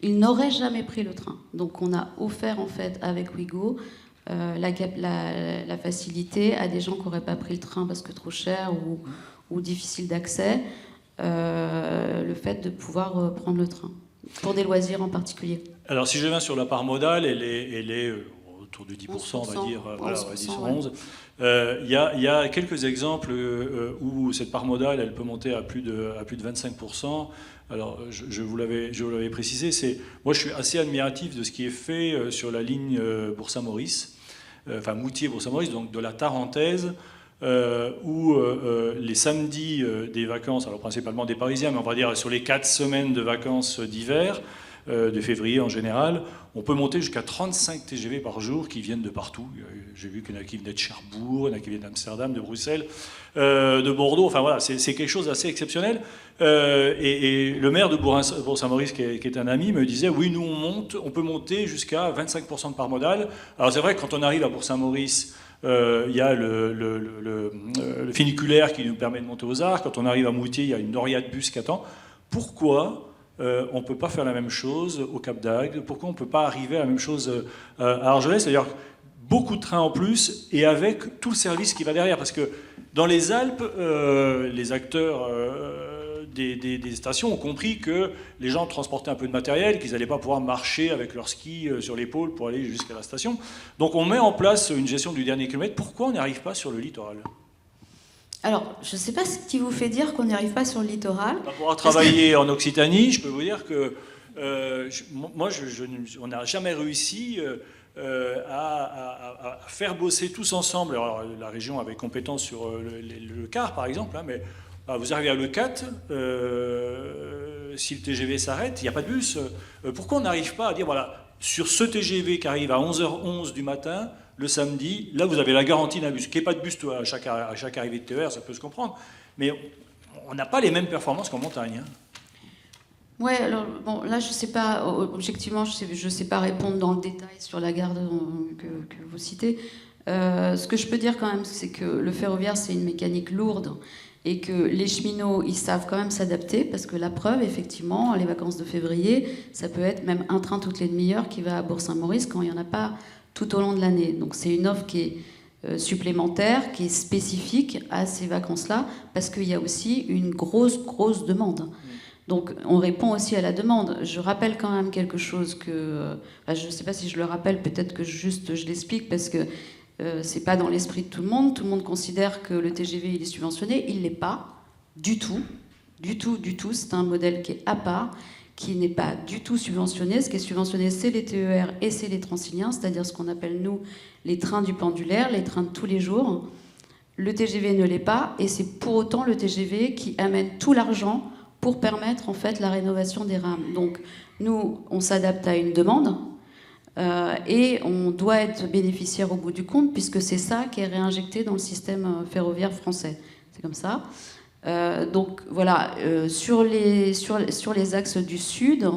il n'aurait jamais pris le train. Donc on a offert en fait avec Ouigo la facilité à des gens qui n'auraient pas pris le train parce que trop cher ou difficile d'accès, le fait de pouvoir prendre le train, pour des loisirs en particulier. Alors si je viens sur la part modale, elle est autour de 10%, on va dire, 11%, voilà, 10 ou ouais. 11. Il y a quelques exemples où cette part modale, elle peut monter à plus de 25%. Alors, je vous l'avais précisé, moi je suis assez admiratif de ce qui est fait sur la ligne Bourg-Saint-Maurice, enfin Moutier-Bourg-Saint-Maurice, donc de la Tarentaise, où les samedis des vacances, alors principalement des Parisiens, mais on va dire sur les 4 semaines de vacances d'hiver, de février en général, on peut monter jusqu'à 35 TGV par jour qui viennent de partout. J'ai vu qu'il y en a qui venaient de Cherbourg, il y en a qui viennent d'Amsterdam, de Bruxelles, de Bordeaux, enfin voilà, c'est quelque chose d'assez exceptionnel. Et le maire de Bourg-Saint-Maurice, qui est un ami, me disait, oui, nous on peut monter jusqu'à 25% de part modale. Alors c'est vrai que quand on arrive à Bourg-Saint-Maurice, il y a le funiculaire qui nous permet de monter aux Arcs. Quand on arrive à Moutier, il y a une noria de bus qui attend. Pourquoi on ne peut pas faire la même chose au Cap d'Agde? Pourquoi on ne peut pas arriver à la même chose à Argelès? C'est-à-dire beaucoup de trains en plus et avec tout le service qui va derrière. Parce que dans les Alpes, les acteurs des stations ont compris que les gens transportaient un peu de matériel, qu'ils n'allaient pas pouvoir marcher avec leur ski sur l'épaule pour aller jusqu'à la station. Donc on met en place une gestion du dernier kilomètre. Pourquoi on n'y arrive pas sur le littoral? Alors, je ne sais pas ce qui vous fait dire qu'on n'y arrive pas sur le littoral. Pour pouvoir travailler en Occitanie, je peux vous dire que on n'a jamais réussi à faire bosser tous ensemble. Alors, la région avait compétence sur le quart, par exemple, hein, mais vous arrivez à Le 4, si le TGV s'arrête, il n'y a pas de bus. Pourquoi on n'arrive pas à dire, voilà, sur ce TGV qui arrive à 11h11 du matin, le samedi, là vous avez la garantie d'un bus. Qu'il n'y ait pas de bus à chaque arrivée de TER, ça peut se comprendre. Mais on n'a pas les mêmes performances qu'en montagne. Hein. Ouais, alors bon, là je sais pas, objectivement, je sais pas répondre dans le détail sur la gare que vous citez. Ce que je peux dire quand même, c'est que le ferroviaire c'est une mécanique lourde et que les cheminots ils savent quand même s'adapter parce que la preuve, effectivement, les vacances de février, ça peut être même un train toutes les demi-heures qui va à Bourg-Saint-Maurice quand il n'y en a pas tout au long de l'année. Donc c'est une offre qui est supplémentaire, qui est spécifique à ces vacances-là, parce qu'il y a aussi une grosse demande. Donc on répond aussi à la demande. Je rappelle quand même quelque chose que... je ne sais pas si je le rappelle, peut-être que juste je l'explique, parce que c'est pas dans l'esprit de tout le monde. Tout le monde considère que le TGV il est subventionné. Il ne l'est pas du tout. Du tout. C'est un modèle qui est à part, qui n'est pas du tout subventionné. Ce qui est subventionné, c'est les TER et c'est les Transiliens, c'est-à-dire ce qu'on appelle, nous, les trains du pendulaire, les trains de tous les jours. Le TGV ne l'est pas, et c'est pour autant le TGV qui amène tout l'argent pour permettre, en fait, la rénovation des rames. Donc, nous, on s'adapte à une demande, et on doit être bénéficiaire au bout du compte, puisque c'est ça qui est réinjecté dans le système ferroviaire français. C'est comme ça. Donc voilà, sur les axes du sud,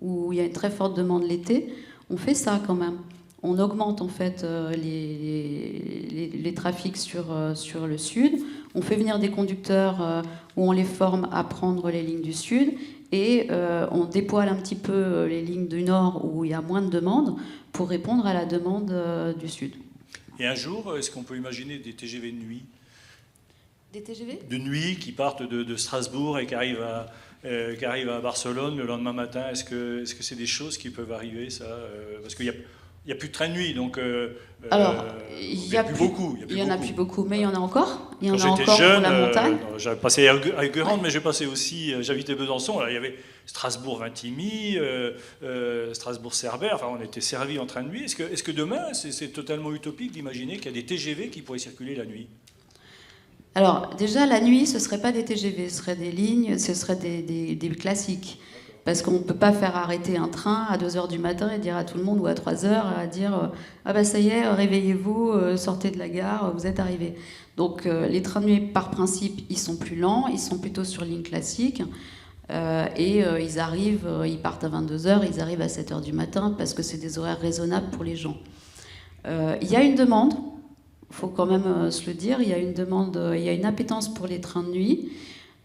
où il y a une très forte demande l'été, on fait ça quand même. On augmente en fait les trafics sur le sud. On fait venir des conducteurs où on les forme à prendre les lignes du sud. Et on dépoile un petit peu les lignes du nord où il y a moins de demande pour répondre à la demande du sud. Et un jour, est-ce qu'on peut imaginer des TGV de nuit? Des TGV de nuit qui partent de Strasbourg et qui arrivent à Barcelone le lendemain matin. Est-ce que c'est des choses qui peuvent arriver, ça? Parce qu'il n'y a plus de train de nuit, donc alors, il n'y a plus beaucoup. Il n'y en a plus beaucoup, mais il y en a encore. Il y en Quand a j'étais encore jeune, pour la montagne. j'avais passé à Guérande, mais j'ai passé aussi, j'habitais Besançon, là, il y avait Strasbourg-Vintimille, Strasbourg-Cerbère, enfin on était servis en train de nuit. Est-ce que demain, c'est totalement utopique d'imaginer qu'il y a des TGV qui pourraient circuler la nuit? Alors, déjà, la nuit, ce ne serait pas des TGV, ce serait des lignes, ce serait des classiques. Parce qu'on ne peut pas faire arrêter un train à 2h du matin et dire à tout le monde, ou à 3h, à dire « Ah ben ça y est, réveillez-vous, sortez de la gare, vous êtes arrivés ». Donc, les trains de nuit, par principe, ils sont plus lents, ils sont plutôt sur ligne classique. Ils arrivent, ils partent à 22h, ils arrivent à 7h du matin, parce que c'est des horaires raisonnables pour les gens. Il y a une demande. Il faut quand même se le dire, il y a une demande, il y a une appétence pour les trains de nuit.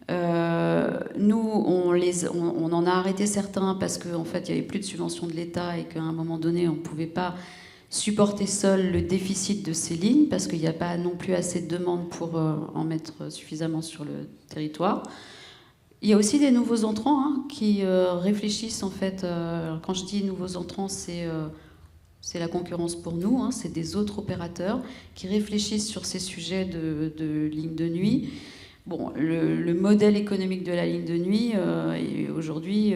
Nous, on en a arrêté certains parce qu'en fait, il n'y avait plus de subvention de l'État et qu'à un moment donné, on ne pouvait pas supporter seul le déficit de ces lignes parce qu'il n'y a pas non plus assez de demandes pour en mettre suffisamment sur le territoire. Il y a aussi des nouveaux entrants qui réfléchissent en fait. Quand je dis nouveaux entrants, c'est c'est la concurrence pour nous, hein, c'est des autres opérateurs qui réfléchissent sur ces sujets de ligne de nuit. Bon, le modèle économique de la ligne de nuit, aujourd'hui,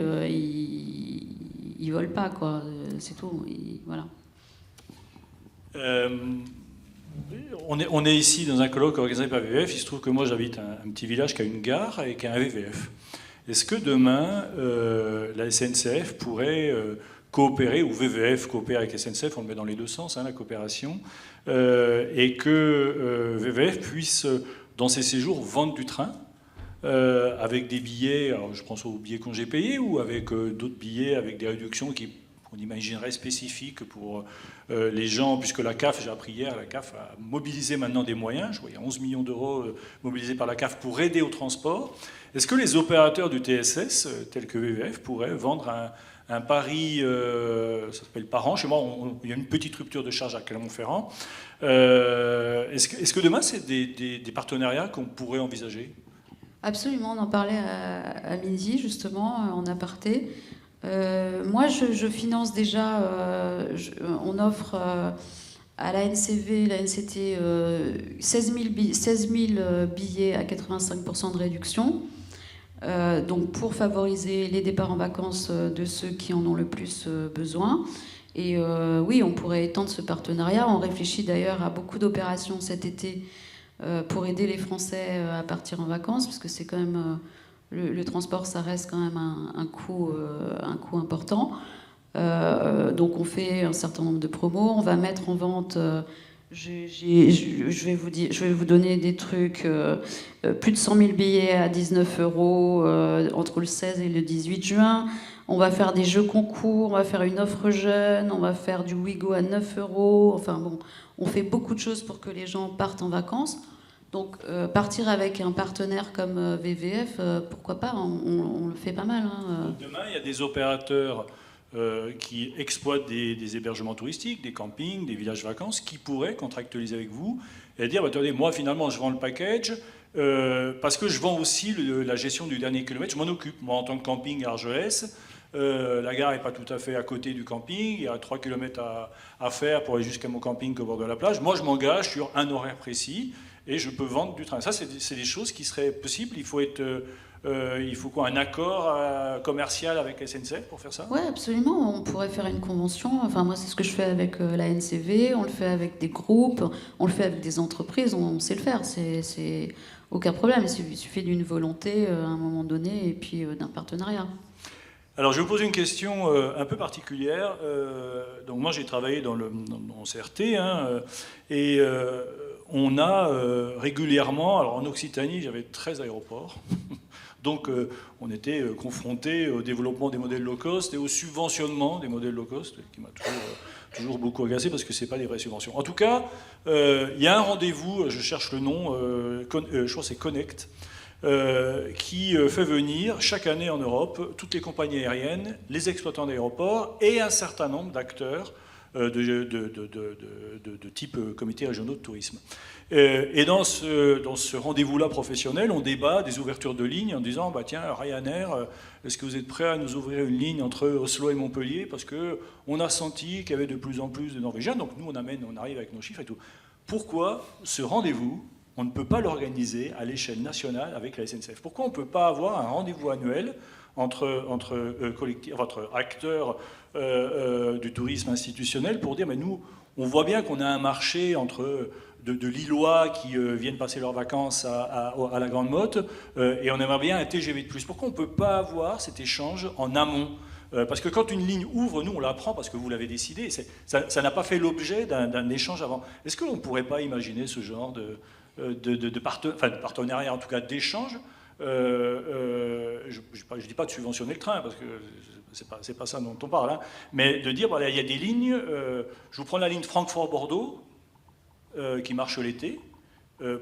il vole pas, quoi. C'est tout. Voilà. On est ici dans un colloque organisé par VVF. Il se trouve que moi, j'habite un petit village qui a une gare et qui a un VVF. Est-ce que demain, la SNCF pourrait coopérer, ou VVF coopère avec SNCF, on le met dans les deux sens, hein, la coopération, et que VVF puisse, dans ses séjours, vendre du train avec des billets, alors je pense aux billets congés payés, ou avec d'autres billets avec des réductions qu'on imaginerait spécifiques pour les gens, puisque la CAF, j'ai appris hier, la CAF a mobilisé maintenant des moyens, je vois il y a 11 millions d'euros mobilisés par la CAF pour aider au transport. Est-ce que les opérateurs du TSS, tels que VVF, pourraient vendre un pari, ça s'appelle par an, chez moi il y a une petite rupture de charge à Clermont-Ferrand. Est-ce que demain c'est des partenariats qu'on pourrait envisager ? Absolument, on en parlait à midi justement, en aparté. Moi je finance déjà, on offre à la NCV, la NCT 16 000 billets à 85% de réduction. Donc pour favoriser les départs en vacances de ceux qui en ont le plus besoin. Et oui, on pourrait étendre ce partenariat. On réfléchit d'ailleurs à beaucoup d'opérations cet été pour aider les Français à partir en vacances, parce que c'est quand même le transport, ça reste quand même un coût important. Donc on fait un certain nombre de promos. On va mettre en vente. Je vais vous donner des trucs, plus de 100 000 billets à 19 € entre le 16 et le 18 juin. On va faire des jeux concours, on va faire une offre jeune, on va faire du Wigo à 9 €. Enfin bon, on fait beaucoup de choses pour que les gens partent en vacances. Donc partir avec un partenaire comme VVF, pourquoi pas, on le fait pas mal. Hein. Demain, il y a des opérateurs qui exploitent des hébergements touristiques, des campings, des villages vacances, qui pourraient contractualiser avec vous et dire, attendez, moi finalement je vends le package parce que je vends aussi la gestion du dernier kilomètre, je m'en occupe. Moi en tant que camping Argelès, la gare n'est pas tout à fait à côté du camping, il y a 3 km à faire pour aller jusqu'à mon camping au bord de la plage. Moi je m'engage sur un horaire précis et je peux vendre du train. Ça c'est des choses qui seraient possibles, il faut quoi, un accord commercial avec SNCF pour faire ça ? Oui, absolument. On pourrait faire une convention. Enfin, moi, c'est ce que je fais avec la NCV. On le fait avec des groupes. On le fait avec des entreprises. On sait le faire. C'est aucun problème. Il suffit d'une volonté à un moment donné et puis d'un partenariat. Alors, je vais vous poser une question un peu particulière. Donc, moi, j'ai travaillé dans CRT, hein, et on a régulièrement... Alors, en Occitanie, j'avais 13 aéroports. Donc on était confronté au développement des modèles low cost et au subventionnement des modèles low cost, qui m'a toujours beaucoup agacé parce que ce n'est pas des vraies subventions. En tout cas, il y a un rendez-vous, je cherche le nom, je crois que c'est Connect, qui fait venir chaque année en Europe toutes les compagnies aériennes, les exploitants d'aéroports et un certain nombre d'acteurs de type comités régionaux de tourisme. Et dans ce rendez-vous-là professionnel, on débat des ouvertures de lignes en disant bah, tiens, Ryanair, est-ce que vous êtes prêt à nous ouvrir une ligne entre Oslo et Montpellier ? Parce qu'on a senti qu'il y avait de plus en plus de Norvégiens, donc nous on arrive avec nos chiffres et tout. Pourquoi ce rendez-vous, on ne peut pas l'organiser à l'échelle nationale avec la SNCF ? Pourquoi on ne peut pas avoir un rendez-vous annuel entre acteurs du tourisme institutionnel pour dire mais nous, on voit bien qu'on a un marché entre de Lillois qui viennent passer leurs vacances à la Grande Motte et on aimerait bien un TGV de plus. Pourquoi on ne peut pas avoir cet échange en amont ? Parce que quand une ligne ouvre, nous on l'apprend parce que vous l'avez décidé, ça n'a pas fait l'objet d'un échange avant. Est-ce qu'on ne pourrait pas imaginer ce genre de partenariat, en tout cas d'échange ? Je ne dis pas de subventionner le train, parce que c'est pas ça dont on parle, hein, mais de dire, voilà, il y a des lignes, je vous prends la ligne Francfort-Bordeaux, qui marche l'été,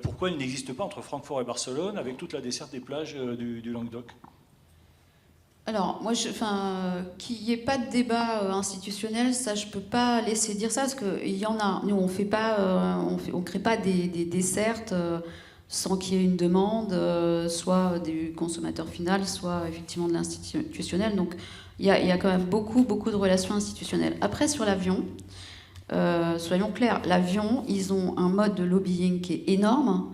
pourquoi il n'existe pas entre Francfort et Barcelone, avec toute la desserte des plages du Languedoc ? Alors, moi, qu'il n'y ait pas de débat institutionnel, ça, je ne peux pas laisser dire ça, parce qu'il y en a. Nous, on ne crée pas des dessertes sans qu'il y ait une demande, soit du consommateur final, soit effectivement de l'institutionnel. Donc, il y a quand même beaucoup de relations institutionnelles. Après, sur l'avion, soyons clairs, l'avion, ils ont un mode de lobbying qui est énorme.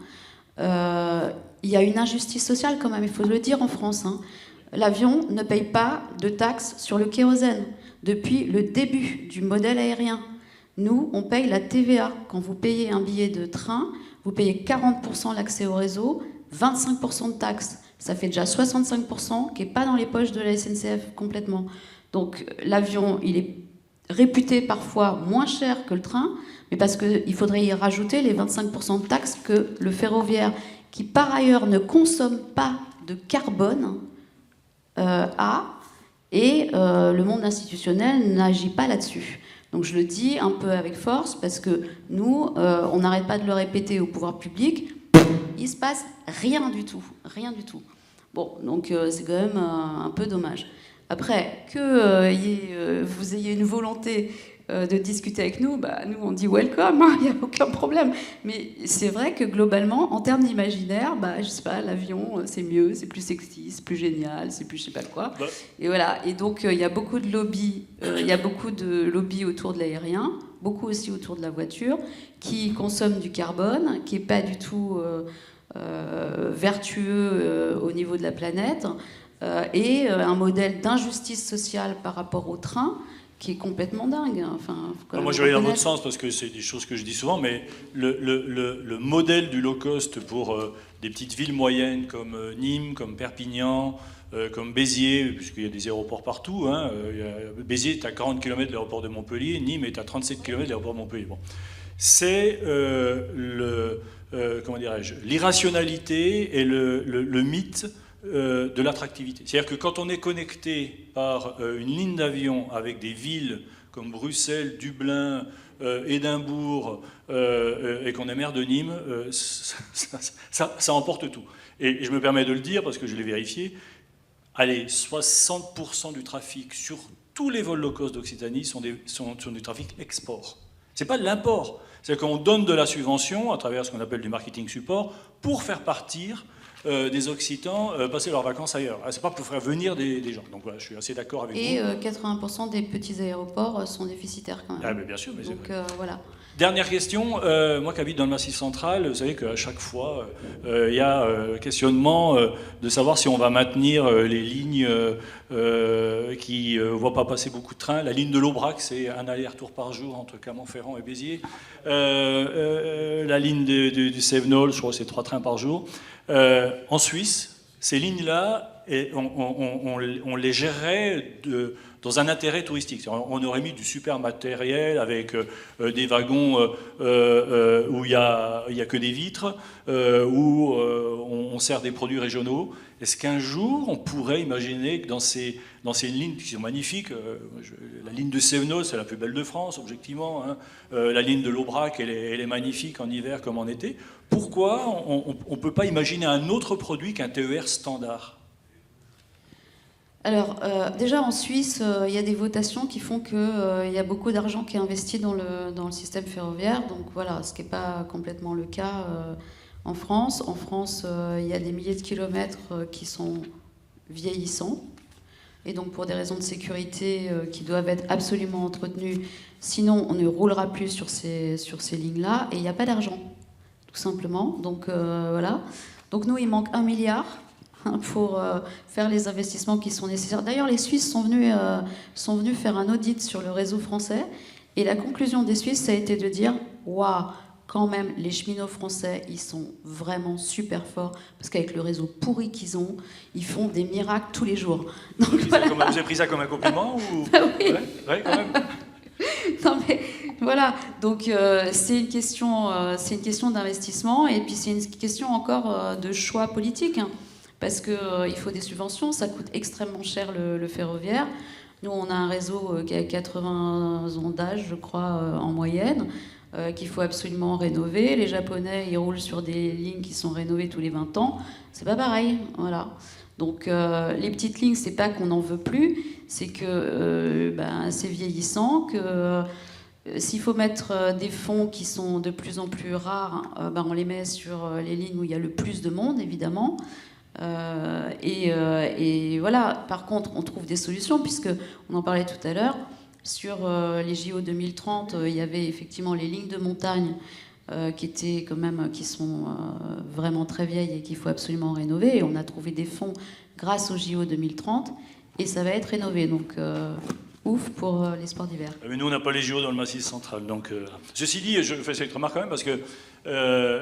Il y a une injustice sociale quand même, il faut le dire en France. Hein. L'avion ne paye pas de taxes sur le kérosène depuis le début du modèle aérien. Nous, on paye la TVA. Quand vous payez un billet de train, vous payez 40% l'accès au réseau, 25% de taxes. Ça fait déjà 65% qui n'est pas dans les poches de la SNCF complètement. Donc l'avion, il est réputé parfois moins cher que le train, mais parce qu'il faudrait y rajouter les 25% de taxes que le ferroviaire, qui par ailleurs ne consomme pas de carbone, a, et le monde institutionnel n'agit pas là-dessus. Donc je le dis un peu avec force, parce que nous, on n'arrête pas de le répéter au pouvoir public, il ne se passe rien du tout, rien du tout. Bon, donc c'est quand même un peu dommage. Après, que vous ayez une volonté de discuter avec nous, bah, nous on dit welcome, hein, il n'y a aucun problème. Mais c'est vrai que globalement, en termes d'imaginaire, bah, je sais pas, l'avion c'est mieux, c'est plus sexy, c'est plus génial, c'est plus je sais pas quoi. Ouais. Et voilà. Et donc il y a beaucoup de lobbies, autour de l'aérien, beaucoup aussi autour de la voiture, qui consomment du carbone, qui est pas du tout vertueux au niveau de la planète, et un modèle d'injustice sociale par rapport au train qui est complètement dingue. Enfin, moi, je vais aller dans l'autre sens parce que c'est des choses que je dis souvent, mais le modèle du low cost pour des petites villes moyennes comme Nîmes, comme Perpignan, comme Béziers, puisqu'il y a des aéroports partout. Hein, Béziers est à 40 km de l'aéroport de Montpellier, Nîmes est à 37 km de l'aéroport de Montpellier. Bon. C'est comment dirais-je, l'irrationalité et le mythe de l'attractivité. C'est-à-dire que quand on est connecté par une ligne d'avion avec des villes comme Bruxelles, Dublin, Édimbourg, et qu'on est maire de Nîmes, ça emporte tout. Et je me permets de le dire parce que je l'ai vérifié. Allez, 60% du trafic sur tous les vols low cost d'Occitanie sont du trafic export. C'est pas de l'import. C'est qu'on donne de la subvention à travers ce qu'on appelle du marketing support pour faire partir des Occitans passer leurs vacances ailleurs. C'est pas pour faire venir des gens. Donc voilà, je suis assez d'accord avec vous. Et 80% des petits aéroports sont déficitaires quand même. Ah, mais bien sûr. Mais donc voilà. Dernière question, moi qui habite dans le Massif central, vous savez qu'à chaque fois, il y a questionnement de savoir si on va maintenir les lignes qui ne voient pas passer beaucoup de trains. La ligne de l'Aubrac, c'est un aller-retour par jour entre Clermont-Ferrand et Béziers. La ligne du Sevenol, je crois que c'est 3 trains par jour. En Suisse, ces lignes-là, on les gérerait dans un intérêt touristique. On aurait mis du super matériel avec des wagons où il n'y a que des vitres, où on sert des produits régionaux. Est-ce qu'un jour, on pourrait imaginer que dans ces lignes qui sont magnifiques, la ligne de Sévenol, c'est la plus belle de France, objectivement, hein, la ligne de l'Aubrac, elle est magnifique en hiver comme en été. Pourquoi on ne peut pas imaginer un autre produit qu'un TER standard ? Alors, déjà en Suisse, il y a des votations qui font qu'il y a beaucoup d'argent qui est investi dans le système ferroviaire. Donc voilà, ce qui n'est pas complètement le cas en France. En France, il y a des milliers de kilomètres qui sont vieillissants. Et donc pour des raisons de sécurité qui doivent être absolument entretenues, sinon on ne roulera plus sur ces lignes-là. Et il n'y a pas d'argent, tout simplement. Donc voilà. Donc nous, il manque 1 milliard pour faire les investissements qui sont nécessaires. D'ailleurs, les Suisses sont venus faire un audit sur le réseau français, et la conclusion des Suisses, ça a été de dire « Waouh, quand même, les cheminots français, ils sont vraiment super forts, parce qu'avec le réseau pourri qu'ils ont, ils font des miracles tous les jours. » Donc, voilà. Vous avez pris ça comme un compliment ou... Oui. Ouais, quand même. Non mais voilà, donc c'est une question d'investissement, et puis c'est une question encore de choix politique, hein. Parce qu'il faut des subventions, ça coûte extrêmement cher le ferroviaire. Nous, on a un réseau qui a 80 ans d'âge, je crois, en moyenne, qu'il faut absolument rénover. Les Japonais, ils roulent sur des lignes qui sont rénovées tous les 20 ans. C'est pas pareil, voilà. Donc les petites lignes, c'est pas qu'on n'en veut plus, c'est que c'est vieillissant, que s'il faut mettre des fonds qui sont de plus en plus rares, on les met sur les lignes où il y a le plus de monde, évidemment. Et voilà. Par contre, on trouve des solutions, puisque on en parlait tout à l'heure. Sur les JO 2030, il y avait effectivement les lignes de montagne qui sont vraiment très vieilles et qu'il faut absolument rénover. Et on a trouvé des fonds grâce aux JO 2030 et ça va être rénové. Donc ouf pour les sports d'hiver. Mais nous, on n'a pas les JO dans le Massif central. Donc, ceci dit, je fais cette remarque quand même parce que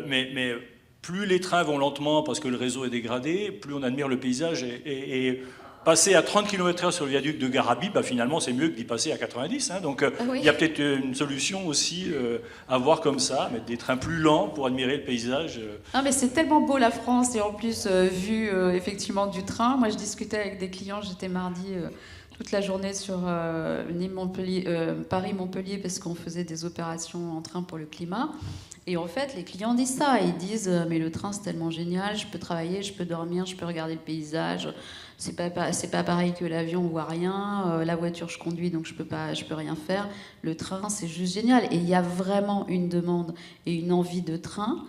mais plus les trains vont lentement parce que le réseau est dégradé, plus on admire le paysage et passer à 30 km/h sur le viaduc de Garabi, bah, finalement, c'est mieux que d'y passer à 90. Hein. Donc, oui. il y a peut-être une solution aussi à voir comme ça, mettre des trains plus lents pour admirer le paysage. Non, mais c'est tellement beau la France, et en plus, vu effectivement du train. Moi, je discutais avec des clients, j'étais mardi toute la journée sur Paris-Montpellier, parce qu'on faisait des opérations en train pour le climat. Et en fait, les clients disent ça. Ils disent mais le train, c'est tellement génial, je peux travailler, je peux dormir, je peux regarder le paysage. C'est pas pareil que l'avion, on voit rien. La voiture, je conduis, donc je peux rien faire. Le train, c'est juste génial. Et il y a vraiment une demande et une envie de train.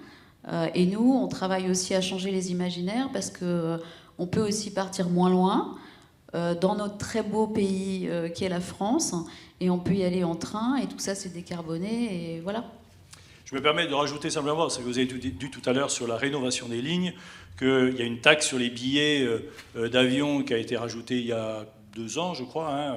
Et nous, on travaille aussi à changer les imaginaires parce que on peut aussi partir moins loin dans notre très beau pays qui est la France. Et on peut y aller en train. Et tout ça, c'est décarboné. Et voilà. Je me permets de rajouter simplement, parce que vous avez dit tout à l'heure sur la rénovation des lignes, qu'il y a une taxe sur les billets d'avion qui a été rajoutée il y a 2 ans, je crois, hein,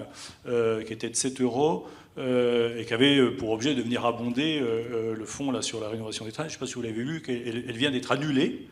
qui était de 7 € et qui avait pour objet de venir abonder le fonds là, sur la rénovation des trains. Je ne sais pas si vous l'avez vu, elle vient d'être annulée.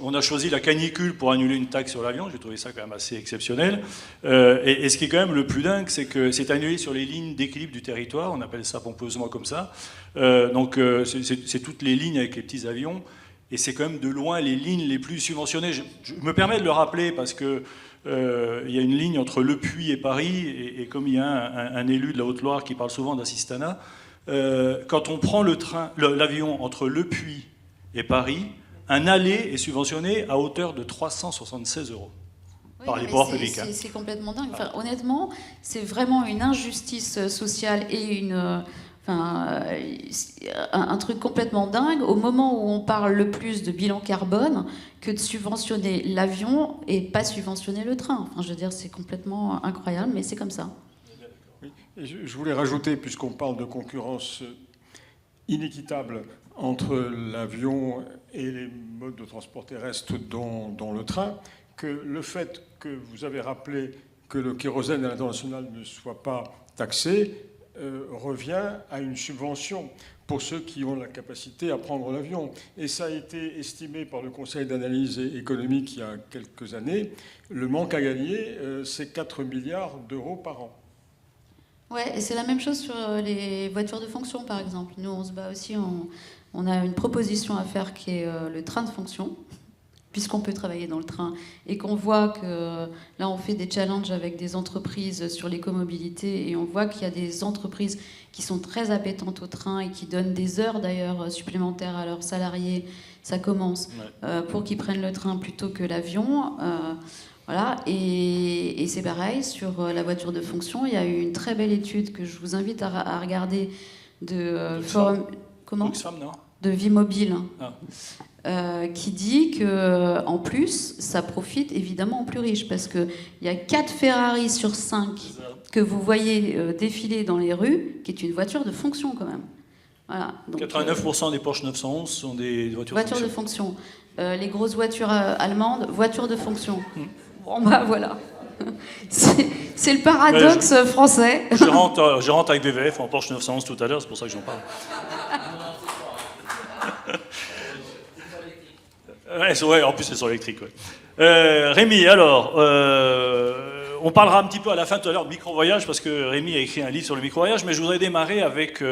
On a choisi la canicule pour annuler une taxe sur l'avion. J'ai trouvé ça quand même assez exceptionnel. Et ce qui est quand même le plus dingue, c'est que c'est annulé sur les lignes d'équilibre du territoire. On appelle ça pompeusement comme ça. Donc c'est toutes les lignes avec les petits avions. Et c'est quand même de loin les lignes les plus subventionnées. Je me permets de le rappeler parce que il y a une ligne entre Le Puy et Paris. Et comme il y a un élu de la Haute-Loire qui parle souvent d'assistanat, quand on prend l'avion entre Le Puy et Paris, un aller est subventionné à hauteur de 376 € par les pouvoirs publics. C'est complètement dingue. Enfin, honnêtement, c'est vraiment une injustice sociale et un truc complètement dingue au moment où on parle le plus de bilan carbone que de subventionner l'avion et pas subventionner le train. Enfin, je veux dire, c'est complètement incroyable, mais c'est comme ça. Oui. Et je voulais rajouter, puisqu'on parle de concurrence inéquitable entre l'avion et les modes de transport terrestre dont le train, que le fait que vous avez rappelé que le kérosène à l'international ne soit pas taxé revient à une subvention pour ceux qui ont la capacité à prendre l'avion. Et ça a été estimé par le Conseil d'analyse économique il y a quelques années. Le manque à gagner, c'est 4 milliards d'euros par an. Ouais, et c'est la même chose sur les voitures de fonction, par exemple. Nous, on se bat aussi, on a une proposition à faire qui est le train de fonction, puisqu'on peut travailler dans le train, et qu'on voit que là, on fait des challenges avec des entreprises sur l'écomobilité, et on voit qu'il y a des entreprises qui sont très appétentes au train et qui donnent des heures, d'ailleurs, supplémentaires à leurs salariés. Ça commence pour qu'ils prennent le train plutôt que l'avion. Voilà, et c'est pareil, sur la voiture de fonction, il y a eu une très belle étude que je vous invite à regarder de Forum... Comment ? Oxfam, non ? De Vie Mobile, qui dit que en plus, ça profite évidemment aux plus riches, parce qu'il y a 4 Ferrari sur 5 que vous voyez défiler dans les rues, qui est une voiture de fonction quand même. Voilà, donc, 89% des Porsche 911 sont des voitures de fonction. Les grosses voitures allemandes, voitures de fonction. Bon bah voilà. C'est le paradoxe français. Je rentre avec VVF en Porsche 911 tout à l'heure, c'est pour ça que j'en parle. Ouais, en plus c'est sur électrique. Ouais. Rémi, alors, on parlera un petit peu à la fin tout à l'heure de micro-voyage, parce que Rémi a écrit un livre sur le micro-voyage, mais je voudrais démarrer avec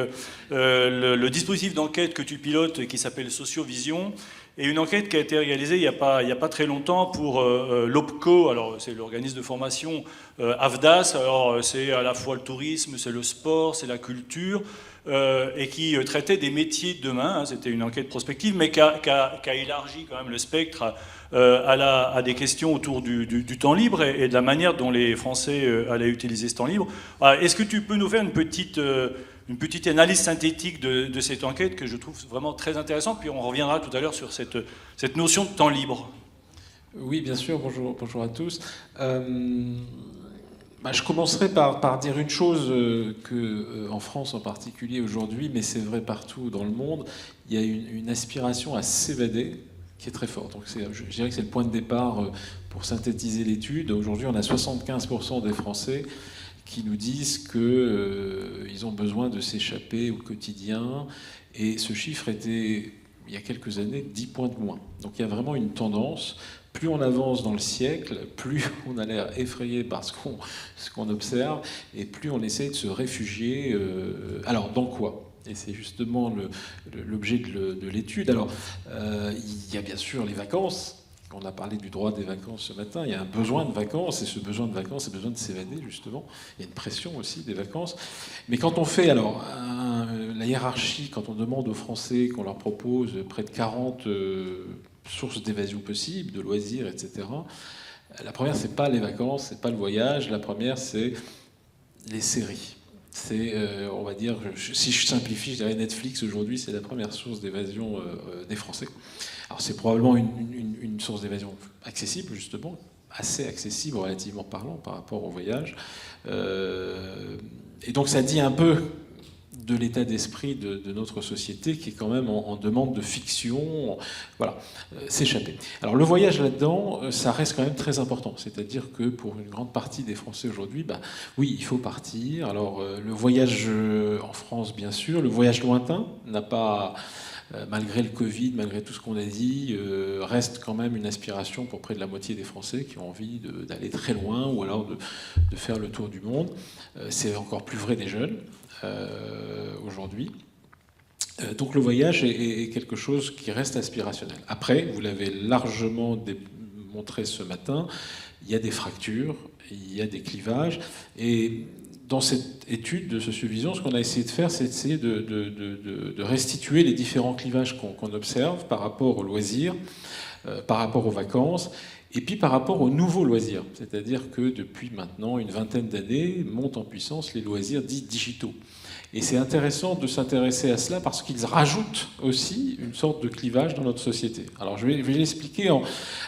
le dispositif d'enquête que tu pilotes qui s'appelle Sociovision, et une enquête qui a été réalisée il n'y a pas très longtemps pour l'OPCO, alors c'est l'organisme de formation AFDAS, alors c'est à la fois le tourisme, c'est le sport, c'est la culture, et qui traitait des métiers de demain, hein, c'était une enquête prospective, mais qui a élargi quand même le spectre à des questions autour du temps libre et de la manière dont les Français allaient utiliser ce temps libre. Est-ce que tu peux nous faire une petite analyse synthétique de cette enquête que je trouve vraiment très intéressante, puis on reviendra tout à l'heure sur cette notion de temps libre. Oui, bien sûr, bonjour à tous. Je commencerai par dire une chose qu'en France en particulier aujourd'hui, mais c'est vrai partout dans le monde, il y a une aspiration à s'évader qui est très forte. Donc je dirais que c'est le point de départ pour synthétiser l'étude. Aujourd'hui, on a 75% des Français qui nous disent qu'ils ont besoin de s'échapper au quotidien. Et ce chiffre était, il y a quelques années, 10 points de moins. Donc il y a vraiment une tendance. Plus on avance dans le siècle, plus on a l'air effrayé par ce qu'on observe, et plus on essaie de se réfugier. Alors, dans quoi ? Et c'est justement l'objet de l'étude. Alors, il y a bien sûr les vacances. On a parlé du droit des vacances ce matin. Il y a un besoin de vacances, et ce besoin de vacances, c'est besoin de s'évader, justement. Il y a une pression aussi des vacances. Mais quand on fait, alors, la hiérarchie, quand on demande aux Français qu'on leur propose près de 40 sources d'évasion possibles, de loisirs, etc., la première, c'est pas les vacances, c'est pas le voyage. La première, c'est les séries. C'est, on va dire, si je simplifie, je dirais Netflix aujourd'hui, c'est la première source d'évasion des Français. Alors c'est probablement une source d'évasion accessible, justement, assez accessible, relativement parlant, par rapport au voyage. Et donc ça dit un peu de l'état d'esprit de notre société qui est quand même en demande de fiction, voilà, s'échapper. Alors le voyage là-dedans, ça reste quand même très important. C'est-à-dire que pour une grande partie des Français aujourd'hui, oui, il faut partir. Alors le voyage en France, bien sûr, le voyage lointain n'a pas... malgré le Covid, malgré tout ce qu'on a dit, reste quand même une aspiration pour près de la moitié des Français qui ont envie d'aller très loin ou alors de faire le tour du monde. C'est encore plus vrai des jeunes aujourd'hui. Donc le voyage est quelque chose qui reste aspirationnel. Après, vous l'avez largement démontré ce matin, il y a des fractures, il y a des clivages, et dans cette étude de Sociovision, ce qu'on a essayé de faire, c'est essayer de restituer les différents clivages qu'on observe par rapport aux loisirs, par rapport aux vacances, et puis par rapport aux nouveaux loisirs. C'est-à-dire que depuis maintenant une vingtaine d'années, montent en puissance les loisirs dits digitaux. Et c'est intéressant de s'intéresser à cela parce qu'ils rajoutent aussi une sorte de clivage dans notre société. Alors je vais l'expliquer.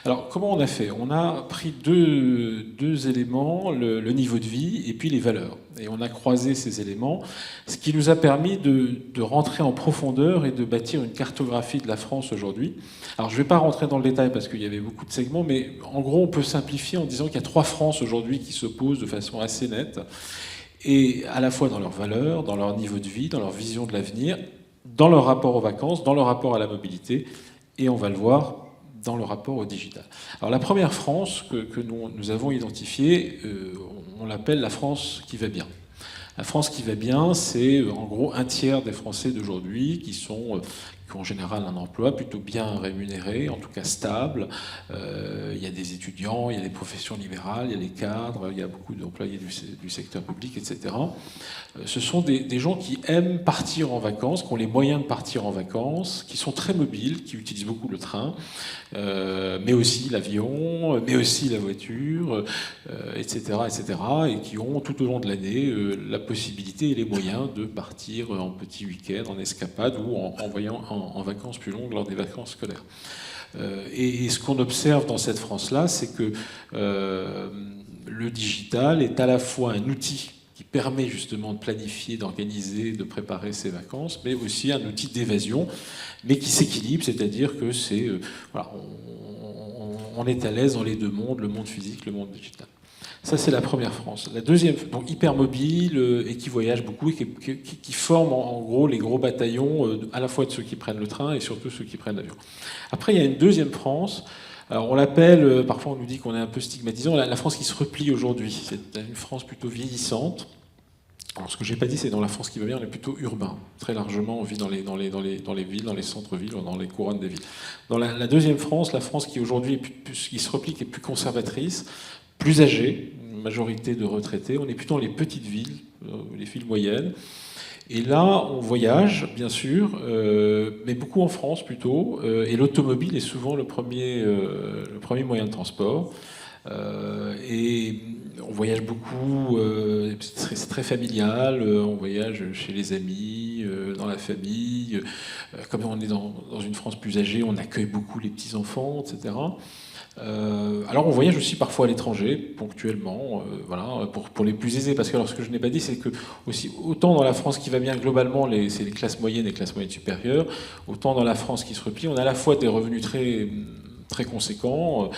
Alors comment on a fait ? On a pris deux éléments, le niveau de vie et puis les valeurs. Et on a croisé ces éléments, ce qui nous a permis de rentrer en profondeur et de bâtir une cartographie de la France aujourd'hui. Alors je ne vais pas rentrer dans le détail parce qu'il y avait beaucoup de segments, mais en gros on peut simplifier en disant qu'il y a 3 France aujourd'hui qui s'opposent de façon assez nette. Et à la fois dans leurs valeurs, dans leur niveau de vie, dans leur vision de l'avenir, dans leur rapport aux vacances, dans leur rapport à la mobilité, et on va le voir dans le rapport au digital. Alors la première France que nous avons identifiée, on l'appelle la France qui va bien. La France qui va bien, c'est en gros un tiers des Français d'aujourd'hui qui ont en général un emploi plutôt bien rémunéré, en tout cas stable. Il y a des étudiants, il y a des professions libérales, il y a les cadres, il y a beaucoup d'employés du secteur public, etc. Ce sont des gens qui aiment partir en vacances, qui ont les moyens de partir en vacances, qui sont très mobiles, qui utilisent beaucoup le train, mais aussi l'avion, mais aussi la voiture, etc., etc., et qui ont tout au long de l'année la possibilité et les moyens de partir en petit week-end, en escapade ou en vacances plus longues lors des vacances scolaires. Et ce qu'on observe dans cette France-là, c'est que le digital est à la fois un outil qui permet justement de planifier, d'organiser, de préparer ses vacances, mais aussi un outil d'évasion, mais qui s'équilibre, c'est-à-dire que voilà, on est à l'aise dans les deux mondes, le monde physique, le monde digital. Ça, c'est la première France. La deuxième, donc hyper mobile et qui voyage beaucoup et qui forme en gros les gros bataillons à la fois de ceux qui prennent le train et surtout ceux qui prennent l'avion. Après, il y a une deuxième France. Alors, on l'appelle, parfois on nous dit qu'on est un peu stigmatisant, la France qui se replie aujourd'hui. C'est une France plutôt vieillissante. Alors, ce que j'ai pas dit, c'est dans la France qui va bien, on est plutôt urbain. Très largement, on vit dans les villes, dans les centres-villes, dans les couronnes des villes. Dans la deuxième France, la France qui aujourd'hui qui se replie, qui est plus conservatrice, plus âgés, une majorité de retraités. On est plutôt dans les petites villes, les villes moyennes. Et là, on voyage, bien sûr, mais beaucoup en France plutôt. Et l'automobile est souvent le premier moyen de transport. Et on voyage beaucoup, c'est très familial, on voyage chez les amis, dans la famille. Comme on est dans une France plus âgée, on accueille beaucoup les petits-enfants, etc. Alors on voyage aussi parfois à l'étranger, ponctuellement, voilà, pour les plus aisés. Parce que alors, ce que je n'ai pas dit, c'est que aussi, autant dans la France qui va bien globalement, c'est les classes moyennes et les classes moyennes supérieures, autant dans la France qui se replie, on a à la fois des revenus très conséquents,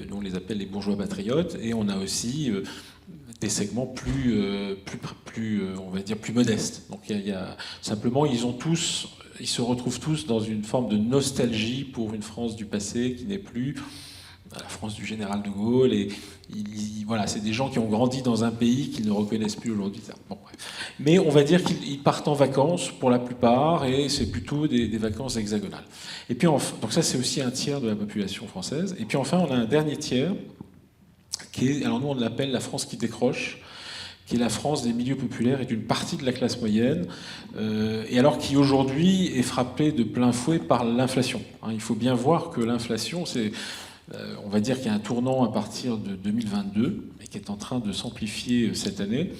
nous on les appelle les bourgeois patriotes, et on a aussi des segments plus, on va dire, plus modestes. Donc simplement, ils se retrouvent tous dans une forme de nostalgie pour une France du passé qui n'est plus la France du général de Gaulle. Et voilà, c'est des gens qui ont grandi dans un pays qu'ils ne reconnaissent plus aujourd'hui. Bon, mais on va dire qu'ils partent en vacances pour la plupart, et c'est plutôt des vacances hexagonales. Et puis enfin, donc ça, c'est aussi un tiers de la population française. Et puis enfin, on a un dernier tiers qui est, alors nous on l'appelle la France qui décroche, qui est la France des milieux populaires et d'une partie de la classe moyenne, et alors qui aujourd'hui est frappée de plein fouet par l'inflation. Il faut bien voir que l'inflation, on va dire qu'il y a un tournant à partir de 2022, et qui est en train de s'amplifier cette année.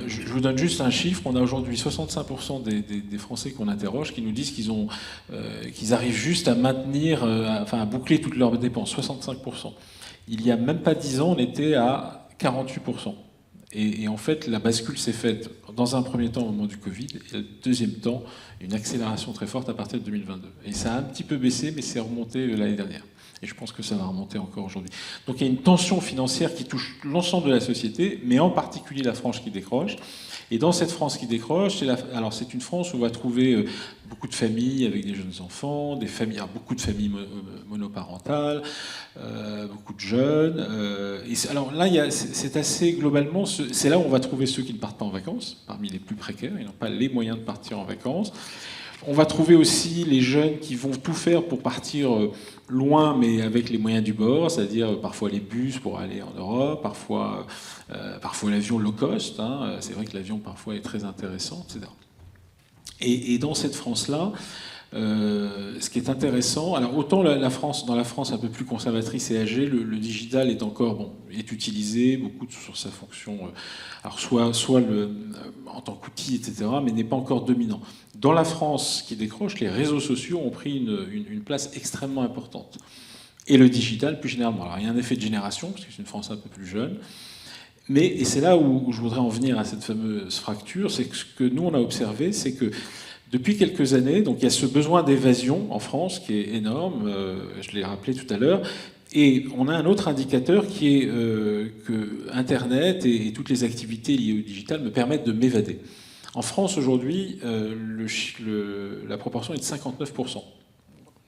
Je vous donne juste un chiffre. On a aujourd'hui 65% des Français qu'on interroge qui nous disent qu'ils arrivent juste à maintenir, à boucler toutes leurs dépenses, 65%. Il n'y a même pas 10 ans, on était à 48%. Et en fait, la bascule s'est faite dans un premier temps au moment du Covid, et le deuxième temps, une accélération très forte à partir de 2022. Et ça a un petit peu baissé, mais c'est remonté l'année dernière. Et je pense que ça va remonter encore aujourd'hui. Donc il y a une tension financière qui touche l'ensemble de la société, mais en particulier la France qui décroche. Et dans cette France qui décroche, c'est une France où on va trouver beaucoup de familles avec des jeunes enfants, beaucoup de familles monoparentales, beaucoup de jeunes. Alors là, c'est assez globalement, c'est là où on va trouver ceux qui ne partent pas en vacances, parmi les plus précaires, ils n'ont pas les moyens de partir en vacances. On va trouver aussi les jeunes qui vont tout faire pour partir loin, mais avec les moyens du bord, c'est-à-dire parfois les bus pour aller en Europe, parfois l'avion low cost. C'est vrai que l'avion parfois est très intéressant, etc. Et dans cette France-là, ce qui est intéressant, alors autant dans la France un peu plus conservatrice et âgée, le digital est encore est utilisé beaucoup sur sa fonction, alors soit en tant qu'outil, etc., mais n'est pas encore dominant. Dans la France qui décroche, les réseaux sociaux ont pris une place extrêmement importante. Et le digital plus généralement. Alors il y a un effet de génération, parce que c'est une France un peu plus jeune, et c'est là où je voudrais en venir à cette fameuse fracture, c'est que ce que nous on a observé, c'est que depuis quelques années, donc il y a ce besoin d'évasion en France qui est énorme, je l'ai rappelé tout à l'heure, et on a un autre indicateur qui est que Internet et toutes les activités liées au digital me permettent de m'évader. En France aujourd'hui, la proportion est de 59%.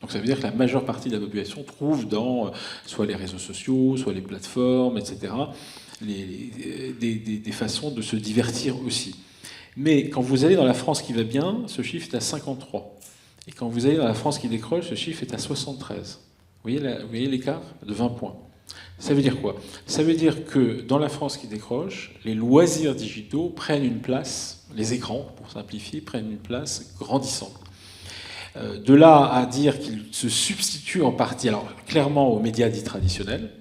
Donc ça veut dire que la majeure partie de la population trouve dans soit les réseaux sociaux, soit les plateformes, etc., des façons de se divertir aussi. Mais quand vous allez dans la France qui va bien, ce chiffre est à 53. Et quand vous allez dans la France qui décroche, ce chiffre est à 73. Vous voyez l'écart de 20 points. Ça veut dire quoi? Ça veut dire que dans la France qui décroche, les loisirs digitaux prennent une place, les écrans, pour simplifier, prennent une place grandissante. De là à dire qu'ils se substituent en partie, alors clairement aux médias dits traditionnels,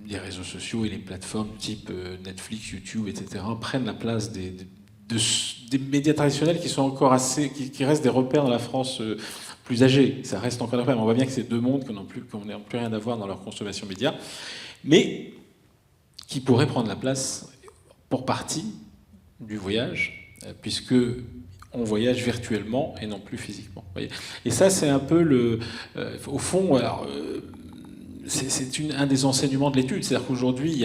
les réseaux sociaux et les plateformes type Netflix, YouTube, etc., prennent la place des médias traditionnels qui sont encore qui restent des repères dans la France plus âgée. Ça reste encore des repères, mais on voit bien que c'est deux mondes qui n'ont plus rien à voir dans leur consommation média, mais qui pourraient prendre la place pour partie du voyage, puisque on voyage virtuellement et non plus physiquement. Voyez. Et ça, c'est un peu au fond, alors, c'est un des enseignements de l'étude. C'est-à-dire qu'aujourd'hui,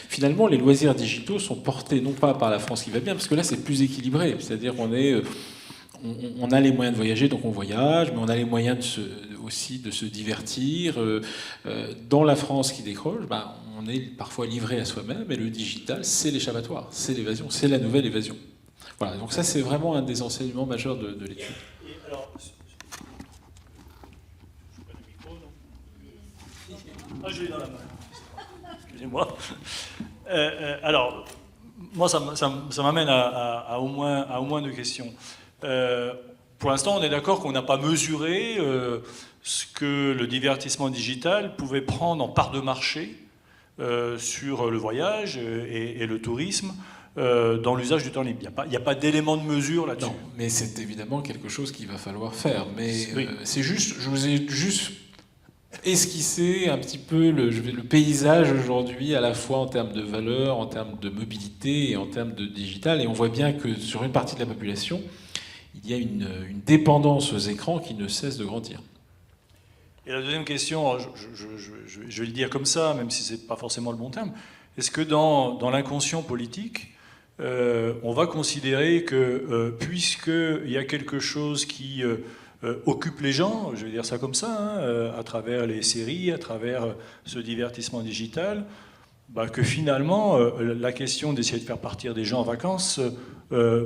finalement, les loisirs digitaux sont portés non pas par la France qui va bien, parce que là, c'est plus équilibré. C'est-à-dire qu'on on a les moyens de voyager, donc on voyage, mais on a les moyens aussi de se divertir. Dans la France qui décroche, on est parfois livré à soi-même, et le digital, c'est l'échappatoire, c'est l'évasion, c'est la nouvelle évasion. Voilà, donc ça, c'est vraiment un des enseignements majeurs de l'étude. Alors, je l'ai dans la main. Excusez-moi. Alors, moi, ça m'amène à au moins deux questions. Pour l'instant, on est d'accord qu'on n'a pas mesuré ce que le divertissement digital pouvait prendre en part de marché sur le voyage et le tourisme dans l'usage du temps libre. Il n'y a pas d'élément de mesure là-dessus. Non, mais c'est évidemment quelque chose qu'il va falloir faire. Mais oui. c'est juste, je vous ai juste esquisser un petit peu le paysage aujourd'hui, à la fois en termes de valeur, en termes de mobilité et en termes de digital. Et on voit bien que sur une partie de la population, il y a une dépendance aux écrans qui ne cesse de grandir. Et la deuxième question, je vais le dire comme ça, même si ce n'est pas forcément le bon terme, est-ce que dans l'inconscient politique, on va considérer que puisqu'il y a quelque chose qui occupe les gens, je vais dire ça comme ça, à travers les séries, à travers ce divertissement digital, bah, que finalement, la question d'essayer de faire partir des gens en vacances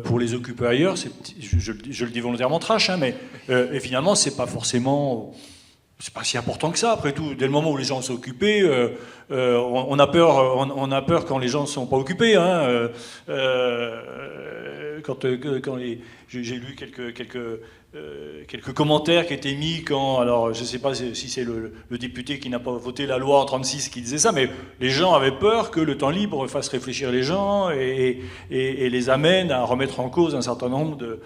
pour les occuper ailleurs, je le dis volontairement trash, mais et finalement, c'est pas forcément... C'est pas si important que ça, après tout. Dès le moment où les gens sont occupés, on a peur quand les gens ne sont pas occupés. Hein. J'ai lu quelques commentaires qui étaient mis quand... Alors, je ne sais pas si c'est le député qui n'a pas voté la loi en 1936 qui disait ça, mais les gens avaient peur que le temps libre fasse réfléchir les gens et les amène à remettre en cause un certain nombre de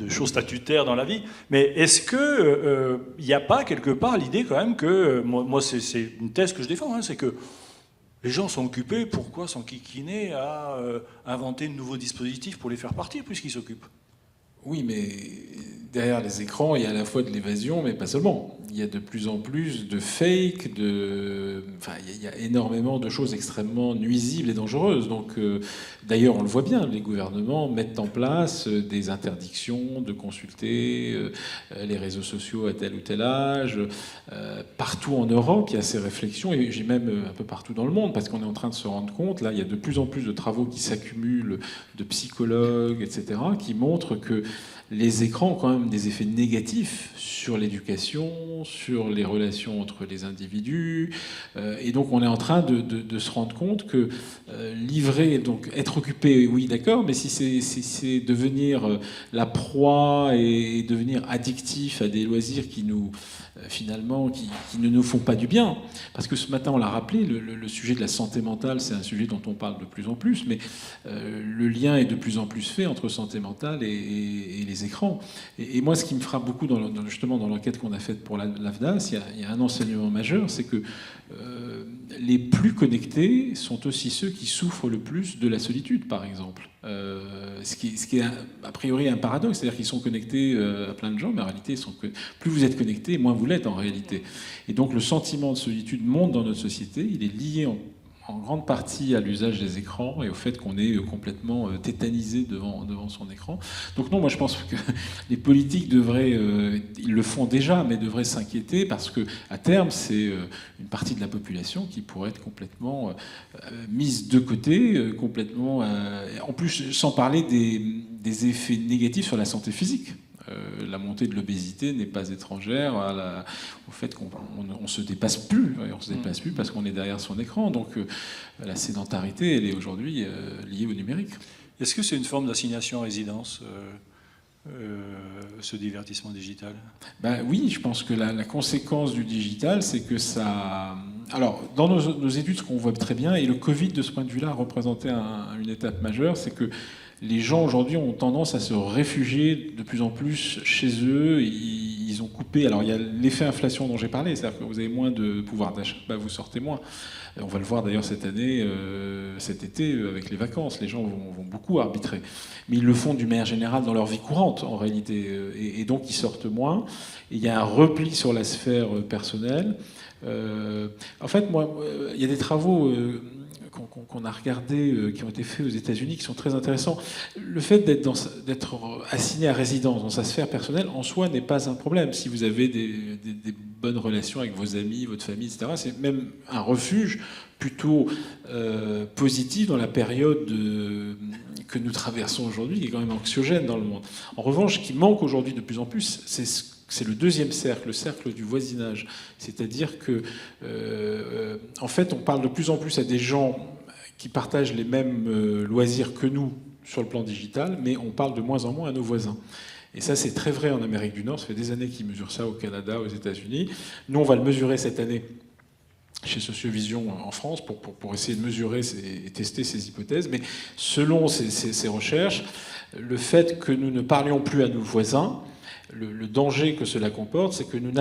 choses statutaires dans la vie. Mais est-ce qu'il n'y a pas quelque part l'idée quand même que... Moi c'est une thèse que je défends, hein, c'est que les gens sont occupés, pourquoi s'enquiquiner à inventer de nouveaux dispositifs pour les faire partir puisqu'ils s'occupent ? Oui, mais derrière les écrans, il y a à la fois de l'évasion, mais pas seulement. Il y a de plus en plus de fake, enfin, il y a énormément de choses extrêmement nuisibles et dangereuses. Donc, d'ailleurs, on le voit bien, les gouvernements mettent en place des interdictions de consulter les réseaux sociaux à tel ou tel âge. Partout en Europe, il y a ces réflexions, et j'ai même un peu partout dans le monde, parce qu'on est en train de se rendre compte, là, il y a de plus en plus de travaux qui s'accumulent, de psychologues, etc., qui montrent que les écrans ont quand même des effets négatifs sur l'éducation, sur les relations entre les individus. Et donc on est en train de se rendre compte que livrer, donc être occupé, oui d'accord, mais si c'est devenir la proie et devenir addictif à des loisirs qui nous... finalement, qui ne nous font pas du bien. Parce que ce matin, on l'a rappelé, le sujet de la santé mentale, c'est un sujet dont on parle de plus en plus, mais le lien est de plus en plus fait entre santé mentale et les écrans. Et moi, ce qui me frappe beaucoup, justement, dans l'enquête qu'on a faite pour l'AFDAS, il y a un enseignement majeur, c'est que les plus connectés sont aussi ceux qui souffrent le plus de la solitude, par exemple. Ce qui est a priori un paradoxe, c'est-à-dire qu'ils sont connectés à plein de gens, mais en réalité, plus vous êtes connecté, moins vous l'êtes en réalité. Et donc le sentiment de solitude monte dans notre société, il est lié en grande partie à l'usage des écrans et au fait qu'on est complètement tétanisé devant son écran. Donc non, moi je pense que les politiques devraient, ils le font déjà, mais devraient s'inquiéter parce que à terme, c'est une partie de la population qui pourrait être complètement mise de côté, complètement... en plus, sans parler des effets négatifs sur la santé physique. La montée de l'obésité n'est pas étrangère au fait qu'on ne se dépasse plus. On se dépasse plus parce qu'on est derrière son écran. Donc la sédentarité, elle est aujourd'hui liée au numérique. Est-ce que c'est une forme d'assignation à résidence, ce divertissement digital ? Ben oui, je pense que la conséquence du digital, c'est que ça... Alors, dans nos études, ce qu'on voit très bien, et le Covid, de ce point de vue-là, a représenté une étape majeure, c'est que les gens aujourd'hui ont tendance à se réfugier de plus en plus chez eux. Ils ont coupé. Alors il y a l'effet inflation dont j'ai parlé, c'est-à-dire que vous avez moins de pouvoir d'achat, bah, vous sortez moins. On va le voir d'ailleurs cette année, cet été, avec les vacances. Les gens vont beaucoup arbitrer. Mais ils le font d'une manière générale dans leur vie courante, en réalité. Et donc ils sortent moins. Et il y a un repli sur la sphère personnelle. En fait, moi, il y a des travaux... qu'on a regardé, qui ont été faits aux États-Unis, qui sont très intéressants. Le fait d'être assigné à résidence dans sa sphère personnelle, en soi, n'est pas un problème. Si vous avez des bonnes relations avec vos amis, votre famille, etc., c'est même un refuge plutôt positif dans la période que nous traversons aujourd'hui, qui est quand même anxiogène dans le monde. En revanche, ce qui manque aujourd'hui de plus en plus, c'est le deuxième cercle, le cercle du voisinage. C'est-à-dire que, en fait, on parle de plus en plus à des gens qui partagent les mêmes loisirs que nous sur le plan digital, mais on parle de moins en moins à nos voisins. Et ça, c'est très vrai en Amérique du Nord. Ça fait des années qu'ils mesurent ça au Canada, aux États-Unis. Nous, on va le mesurer cette année chez Sociovision en France pour essayer de mesurer et tester ces hypothèses. Mais selon ces recherches, le fait que nous ne parlions plus à nos voisins, le danger que cela comporte, c'est que nous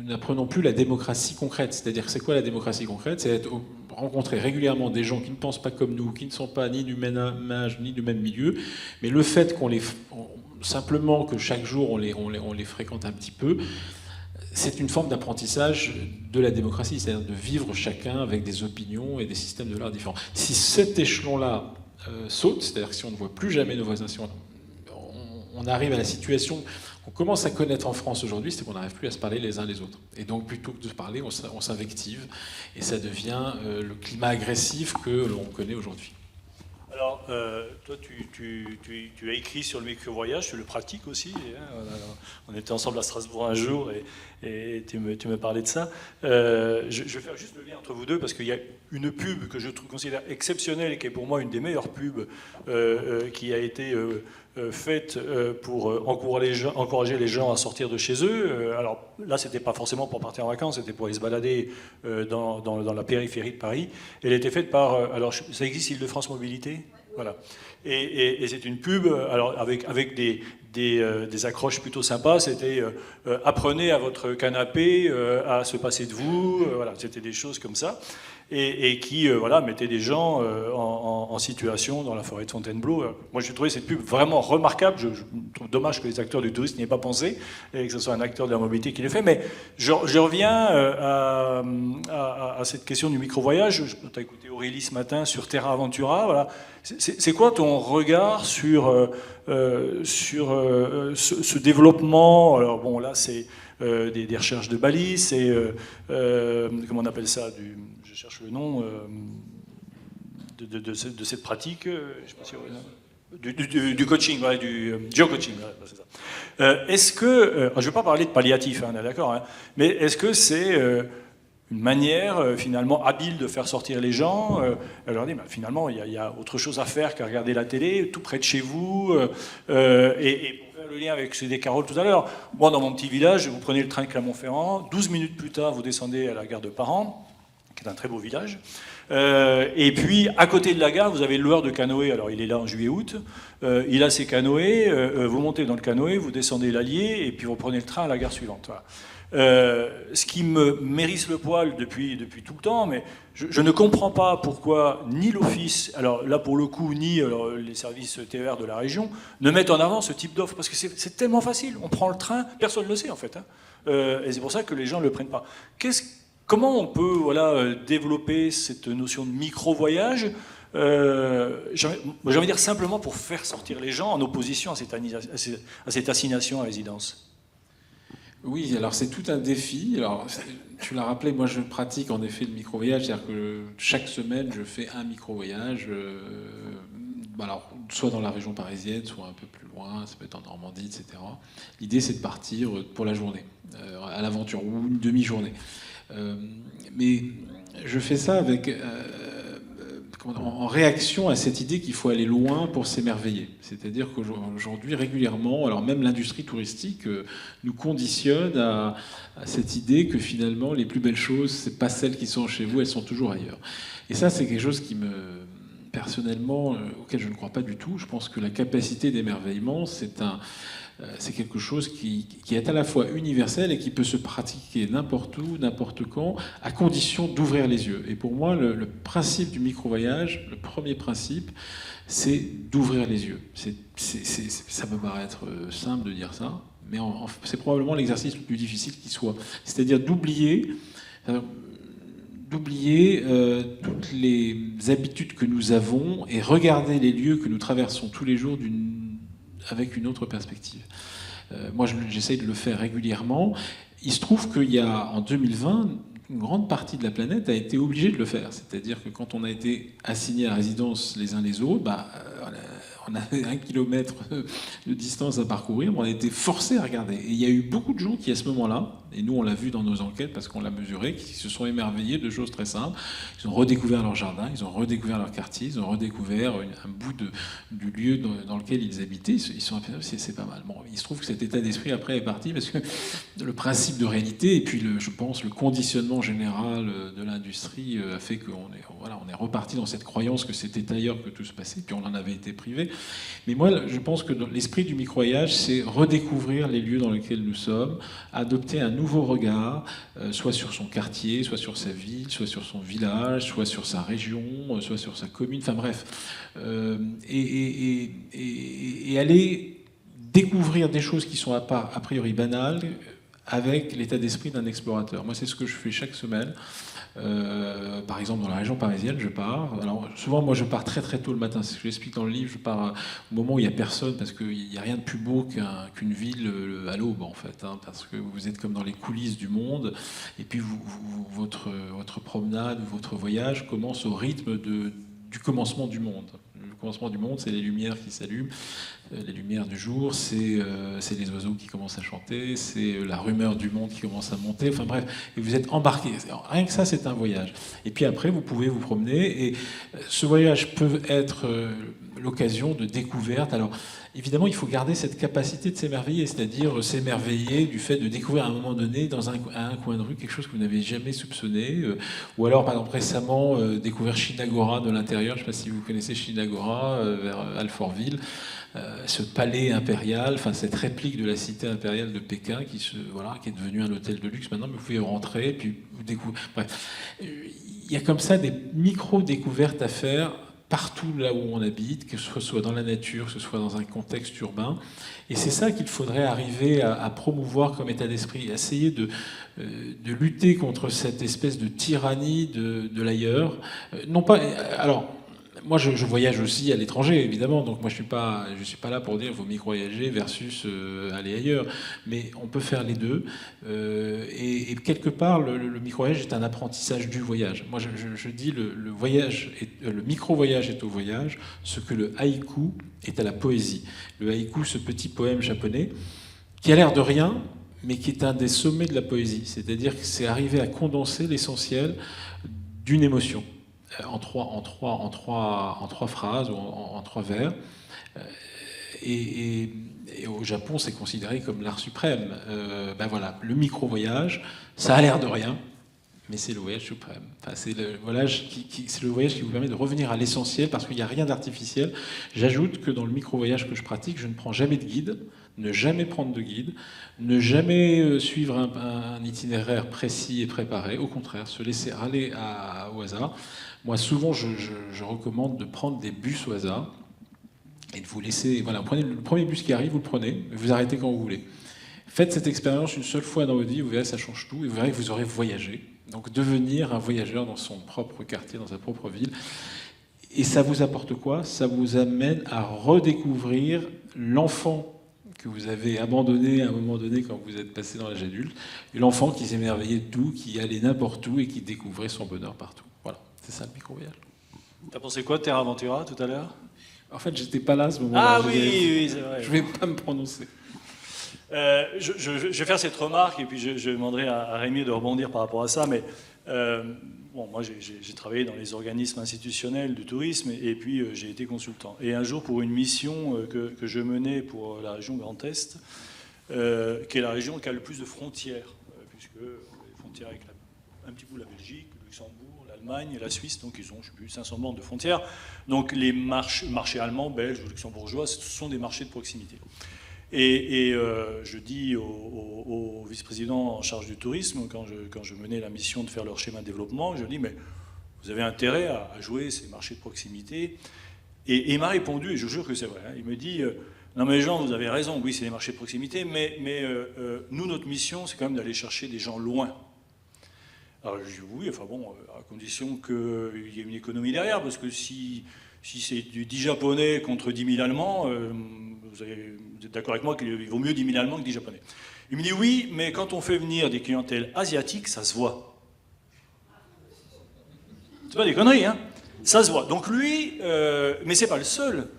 n'apprenons plus la démocratie concrète. C'est-à-dire que c'est quoi la démocratie concrète? C'est rencontrer régulièrement des gens qui ne pensent pas comme nous, qui ne sont pas ni du même âge, ni du même milieu, mais le fait simplement que chaque jour on les fréquente un petit peu, c'est une forme d'apprentissage de la démocratie, c'est-à-dire de vivre chacun avec des opinions et des systèmes de valeurs différents. Si cet échelon-là saute, c'est-à-dire que si on ne voit plus jamais nos voisins, si on arrive à la situation qu'on commence à connaître en France aujourd'hui, c'est qu'on n'arrive plus à se parler les uns les autres. Et donc plutôt que de se parler, on s'invective, et ça devient le climat agressif que l'on connaît aujourd'hui. Alors, toi, tu as écrit sur le micro-voyage, tu le pratiques aussi. Hein, on était ensemble à Strasbourg un jour et tu me parlais de ça. Je vais faire juste le lien entre vous deux parce qu'il y a une pub que je considère exceptionnelle et qui est pour moi une des meilleures pubs qui a été faite pour encourager les gens à sortir de chez eux. Alors là, c'était pas forcément pour partir en vacances, c'était pour aller se balader dans la périphérie de Paris. Elle a été faite par... alors, ça existe, Île-de-France Mobilité ? Voilà. Et c'est une pub alors avec des accroches plutôt sympas. C'était apprenez à votre canapé à se passer de vous. Voilà, c'était des choses comme ça. Et qui voilà, mettaient des gens en situation dans la forêt de Fontainebleau. Moi, j'ai trouvé cette pub vraiment remarquable. Je trouve dommage que les acteurs du tourisme n'y aient pas pensé et que ce soit un acteur de la mobilité qui l'ait fait. Mais je reviens à cette question du micro-voyage. Tu as écouté Aurélie ce matin sur Terra Aventura. Voilà. C'est quoi ton regard sur ce développement? Alors bon, là, c'est des recherches de balises, c'est comment on appelle ça, je cherche le nom de cette pratique, je sais pas si, du coaching, ouais, du geo-coaching, ouais, c'est ça. Est-ce que, je ne vais pas parler de palliatif, hein, d'accord, hein, mais est-ce que c'est une manière finalement habile de faire sortir les gens, leur dire finalement il y a autre chose à faire qu'à regarder la télé, tout près de chez vous, et pour faire le lien avec CD Carole tout à l'heure, moi dans mon petit village, vous prenez le train de Clermont-Ferrand, 12 minutes plus tard vous descendez à la gare de Parent, qui est un très beau village, et puis à côté de la gare vous avez le loueur de canoë, alors il est là en juillet-août, il a ses canoës, vous montez dans le canoë, vous descendez l'Allier, et puis vous prenez le train à la gare suivante. Voilà. Ce qui me mérisse le poil depuis tout le temps, mais je ne comprends pas pourquoi ni l'Office, alors là pour le coup, ni les services TER de la région ne mettent en avant ce type d'offre, parce que c'est tellement facile, on prend le train, personne ne le sait en fait, hein, et c'est pour ça que les gens ne le prennent pas. Comment on peut développer cette notion de micro-voyage j'ai envie de dire simplement pour faire sortir les gens en opposition à cette assignation à résidence? Oui, alors c'est tout un défi. Alors, tu l'as rappelé, moi je pratique en effet le micro-voyage, c'est-à-dire que chaque semaine je fais un micro-voyage, alors, soit dans la région parisienne, soit un peu plus loin, ça peut être en Normandie, etc. L'idée c'est de partir pour la journée, à l'aventure, ou une demi-journée. Mais je fais ça avec... en réaction à cette idée qu'il faut aller loin pour s'émerveiller. C'est-à-dire qu'aujourd'hui, régulièrement, alors même l'industrie touristique nous conditionne à cette idée que finalement, les plus belles choses, c'est pas celles qui sont chez vous, elles sont toujours ailleurs. Et ça, c'est quelque chose qui personnellement, auquel je ne crois pas du tout. Je pense que la capacité d'émerveillement, c'est quelque chose qui est à la fois universel et qui peut se pratiquer n'importe où, n'importe quand, à condition d'ouvrir les yeux. Et pour moi, le principe du micro-voyage, le premier principe, c'est d'ouvrir les yeux. Ça peut paraître simple de dire ça, mais c'est probablement l'exercice le plus difficile qui soit. C'est-à-dire d'oublier toutes les habitudes que nous avons et regarder les lieux que nous traversons tous les jours avec une autre perspective. Moi, j'essaye de le faire régulièrement. Il se trouve qu'il y a, en 2020, une grande partie de la planète a été obligée de le faire. C'est-à-dire que quand on a été assignés à résidence les uns les autres, on avait 1 kilomètre de distance à parcourir, on a été forcés à regarder. Et il y a eu beaucoup de gens qui, à ce moment-là, et nous on l'a vu dans nos enquêtes parce qu'on l'a mesuré, qui se sont émerveillés de choses très simples. Ils ont redécouvert leur jardin, ils ont redécouvert leur quartier, ils ont redécouvert un bout du lieu dans lequel ils habitaient. Ils sont c'est pas mal. Bon, il se trouve que cet état d'esprit après est parti parce que le principe de réalité et puis je pense le conditionnement l'épuisement général de l'industrie a fait qu'on est reparti dans cette croyance que c'était ailleurs que tout se passait, puis on en avait été privé. Mais moi, je pense que l'esprit du micro-voyage, c'est redécouvrir les lieux dans lesquels nous sommes, adopter un nouveau regard, soit sur son quartier, soit sur sa ville, soit sur son village, soit sur sa région, soit sur sa commune, enfin bref, et aller découvrir des choses qui sont a priori banales avec l'état d'esprit d'un explorateur. Moi, c'est ce que je fais chaque semaine. Par exemple, dans la région parisienne, je pars. Alors, souvent, moi, je pars très très tôt le matin. C'est ce que j'explique dans le livre. Je pars au moment où il n'y a personne, parce qu'il n'y a rien de plus beau qu'une ville à l'aube, en fait. Hein, parce que vous êtes comme dans les coulisses du monde. Et puis, votre promenade, votre voyage commence au rythme du commencement du monde. Le commencement du monde, c'est les lumières qui s'allument, les lumières du jour, c'est les oiseaux qui commencent à chanter, c'est la rumeur du monde qui commence à monter, enfin bref, et vous êtes embarqué. Rien que ça, c'est un voyage. Et puis après, vous pouvez vous promener, et ce voyage peut être l'occasion de découverte. Alors, évidemment, il faut garder cette capacité de s'émerveiller, c'est-à-dire s'émerveiller du fait de découvrir à un moment donné, à un coin de rue, quelque chose que vous n'avez jamais soupçonné, ou alors, par exemple, récemment, découvrir Shinagora de l'intérieur. Je ne sais pas si vous connaissez Shinagora, vers Alfortville. Ce palais impérial, enfin cette réplique de la cité impériale de Pékin qui est devenue un hôtel de luxe maintenant, mais vous pouvez rentrer, puis vous découvrez. Bref, il y a comme ça des micro-découvertes à faire partout là où on habite, que ce soit dans la nature, que ce soit dans un contexte urbain. Et c'est ça qu'il faudrait arriver à promouvoir comme état d'esprit, essayer de lutter contre cette espèce de tyrannie de l'ailleurs. Non pas. Alors. Moi, je voyage aussi à l'étranger, évidemment, donc moi je suis pas là pour dire qu'il faut micro-voyager versus aller ailleurs, mais on peut faire les deux, et quelque part, le micro-voyage est un apprentissage du voyage. Moi, je dis le micro-voyage est au voyage, ce que le haïku est à la poésie. Le haïku, ce petit poème japonais, qui a l'air de rien, mais qui est un des sommets de la poésie, c'est-à-dire que c'est arriver à condenser l'essentiel d'une émotion. En trois phrases ou en trois vers. Et au Japon, c'est considéré comme l'art suprême. Ben voilà, le micro-voyage, ça a l'air de rien, mais c'est le voyage suprême. Enfin, c'est le voyage qui vous permet de revenir à l'essentiel, parce qu'il n'y a rien d'artificiel. J'ajoute que dans le micro-voyage que je pratique, je ne prends jamais de guide, ne jamais prendre de guide, ne jamais suivre un itinéraire précis et préparé. Au contraire, se laisser aller au hasard. Moi, souvent, je recommande de prendre des bus au hasard et de vous laisser... Voilà, prenez le premier bus qui arrive, vous le prenez, et vous arrêtez quand vous voulez. Faites cette expérience une seule fois dans votre vie, vous verrez, ça change tout, et vous verrez que vous aurez voyagé. Donc, devenir un voyageur dans son propre quartier, dans sa propre ville. Et ça vous apporte quoi? Ça vous amène à redécouvrir l'enfant que vous avez abandonné à un moment donné quand vous êtes passé dans l'âge adulte, et l'enfant qui s'émerveillait de tout, qui allait n'importe où et qui découvrait son bonheur partout. Voilà, c'est ça le micro-voyage. T'as pensé quoi de Terra Ventura tout à l'heure? En fait, j'étais pas là à ce moment-là. Ah oui, c'est vrai. Je vais pas me prononcer. Je vais faire cette remarque et puis je demanderai à Rémi de rebondir par rapport à ça, mais moi j'ai travaillé dans les organismes institutionnels du tourisme et puis j'ai été consultant. Et un jour, pour une mission que je menais pour la région Grand Est, qui est la région qui a le plus de frontières, puisque on a des frontières avec un petit bout la Belgique, le Luxembourg, l'Allemagne et la Suisse, donc ils ont, je sais plus, 500 bornes de frontières. Donc les marchés allemands, belges ou luxembourgeois, ce sont des marchés de proximité. Et je dis au vice-président en charge du tourisme, quand je menais la mission de faire leur schéma de développement, je dis, mais vous avez intérêt à jouer ces marchés de proximité. Et il m'a répondu, et je jure que c'est vrai, hein, il me dit, non mais Jean, vous avez raison, oui c'est des marchés de proximité, mais nous, notre mission, c'est quand même d'aller chercher des gens loin. Alors je dis oui, enfin bon, à condition qu'il y ait une économie derrière, parce que si c'est du 10 japonais contre 10 000 allemands, vous êtes d'accord avec moi qu'il vaut mieux 10 000 allemands que 10 japonais. Il me dit oui, mais quand on fait venir des clientèles asiatiques, ça se voit. C'est pas des conneries, hein? Ça se voit. Donc lui, mais c'est pas le seul,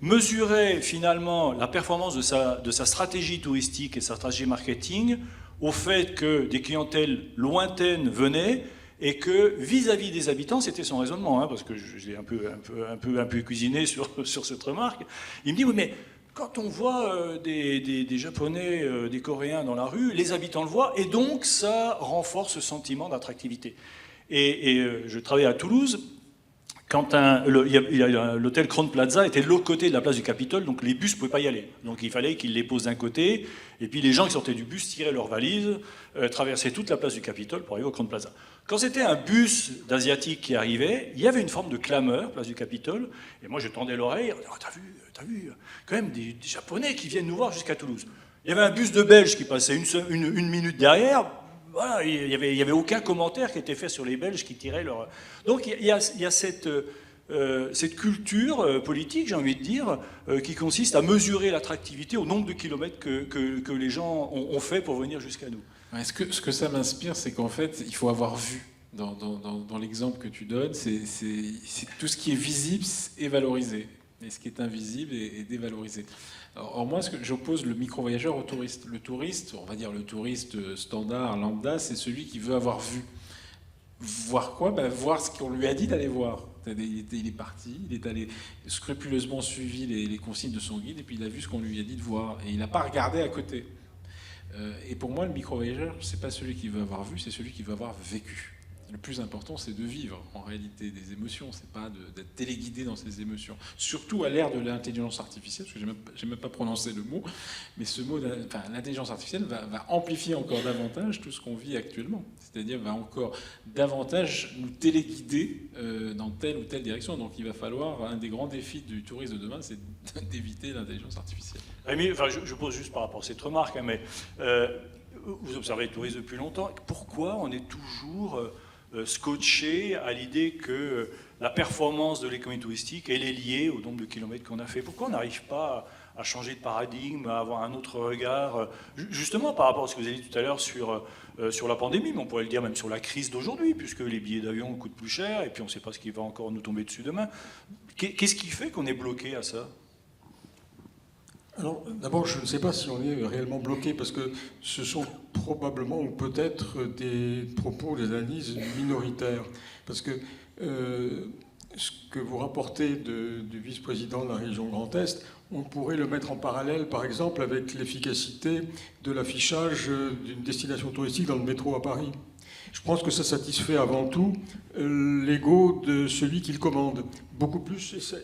mesurait finalement la performance de sa stratégie touristique et sa stratégie marketing au fait que des clientèles lointaines venaient et que vis-à-vis des habitants, c'était son raisonnement, hein, parce que je l'ai un peu cuisiné sur cette remarque, il me dit, oui, mais quand on voit des Japonais, des Coréens dans la rue, les habitants le voient, et donc ça renforce ce sentiment d'attractivité. Et je travaillais à Toulouse, quand l'hôtel Crown Plaza était de l'autre côté de la place du Capitole, donc les bus ne pouvaient pas y aller. Donc il fallait qu'ils les posent d'un côté, et puis les gens qui sortaient du bus tiraient leurs valises, traversaient toute la place du Capitole pour arriver au Crown Plaza. Quand c'était un bus d'Asiatiques qui arrivait, il y avait une forme de clameur, place du Capitole, et moi je tendais l'oreille, oh, t'as vu, quand même des Japonais qui viennent nous voir jusqu'à Toulouse. Il y avait un bus de Belges qui passait une minute derrière. Voilà, il n'y avait aucun commentaire qui était fait sur les Belges qui tiraient leur... Donc il y a cette culture politique, j'ai envie de dire, qui consiste à mesurer l'attractivité au nombre de kilomètres que les gens ont fait pour venir jusqu'à nous. Ouais, ce que ça m'inspire, c'est qu'en fait, il faut avoir vu. Dans l'exemple que tu donnes, c'est tout ce qui est visible est valorisé, et ce qui est invisible est dévalorisé. Or moi, j'oppose le micro-voyageur au touriste. Le touriste, on va dire le touriste standard, lambda, c'est celui qui veut avoir vu. Voir quoi? Voir ce qu'on lui a dit d'aller voir. Il est parti, il est allé scrupuleusement suivi les consignes de son guide, et puis il a vu ce qu'on lui a dit de voir. Et il n'a pas regardé à côté. Et pour moi, le micro-voyageur, c'est pas celui qui veut avoir vu, c'est celui qui veut avoir vécu. Le plus important, c'est de vivre, en réalité, des émotions. C'est pas d'être téléguidé dans ces émotions. Surtout à l'ère de l'intelligence artificielle, parce que j'ai même pas prononcé le mot, mais ce mot, l'intelligence artificielle va amplifier encore davantage tout ce qu'on vit actuellement. C'est-à-dire va encore davantage nous téléguider dans telle ou telle direction. Donc il va falloir, un des grands défis du tourisme de demain, c'est d'éviter l'intelligence artificielle. Rémi, je pose juste par rapport à cette remarque, hein, mais vous observez le tourisme depuis longtemps. Pourquoi on est toujours scotché à l'idée que la performance de l'économie touristique, elle est liée au nombre de kilomètres qu'on a fait? Pourquoi on n'arrive pas à changer de paradigme, à avoir un autre regard, justement par rapport à ce que vous avez dit tout à l'heure sur la pandémie, mais on pourrait le dire même sur la crise d'aujourd'hui, puisque les billets d'avion coûtent plus cher, et puis on ne sait pas ce qui va encore nous tomber dessus demain. Qu'est-ce qui fait qu'on est bloqué à ça? Alors, d'abord, je ne sais pas si on est réellement bloqué, parce que ce sont probablement ou peut-être des propos, des analyses minoritaires. Parce que ce que vous rapportez du vice-président de la région Grand Est, on pourrait le mettre en parallèle, par exemple, avec l'efficacité de l'affichage d'une destination touristique dans le métro à Paris. Je pense que ça satisfait avant tout l'ego de celui qui le commande, beaucoup plus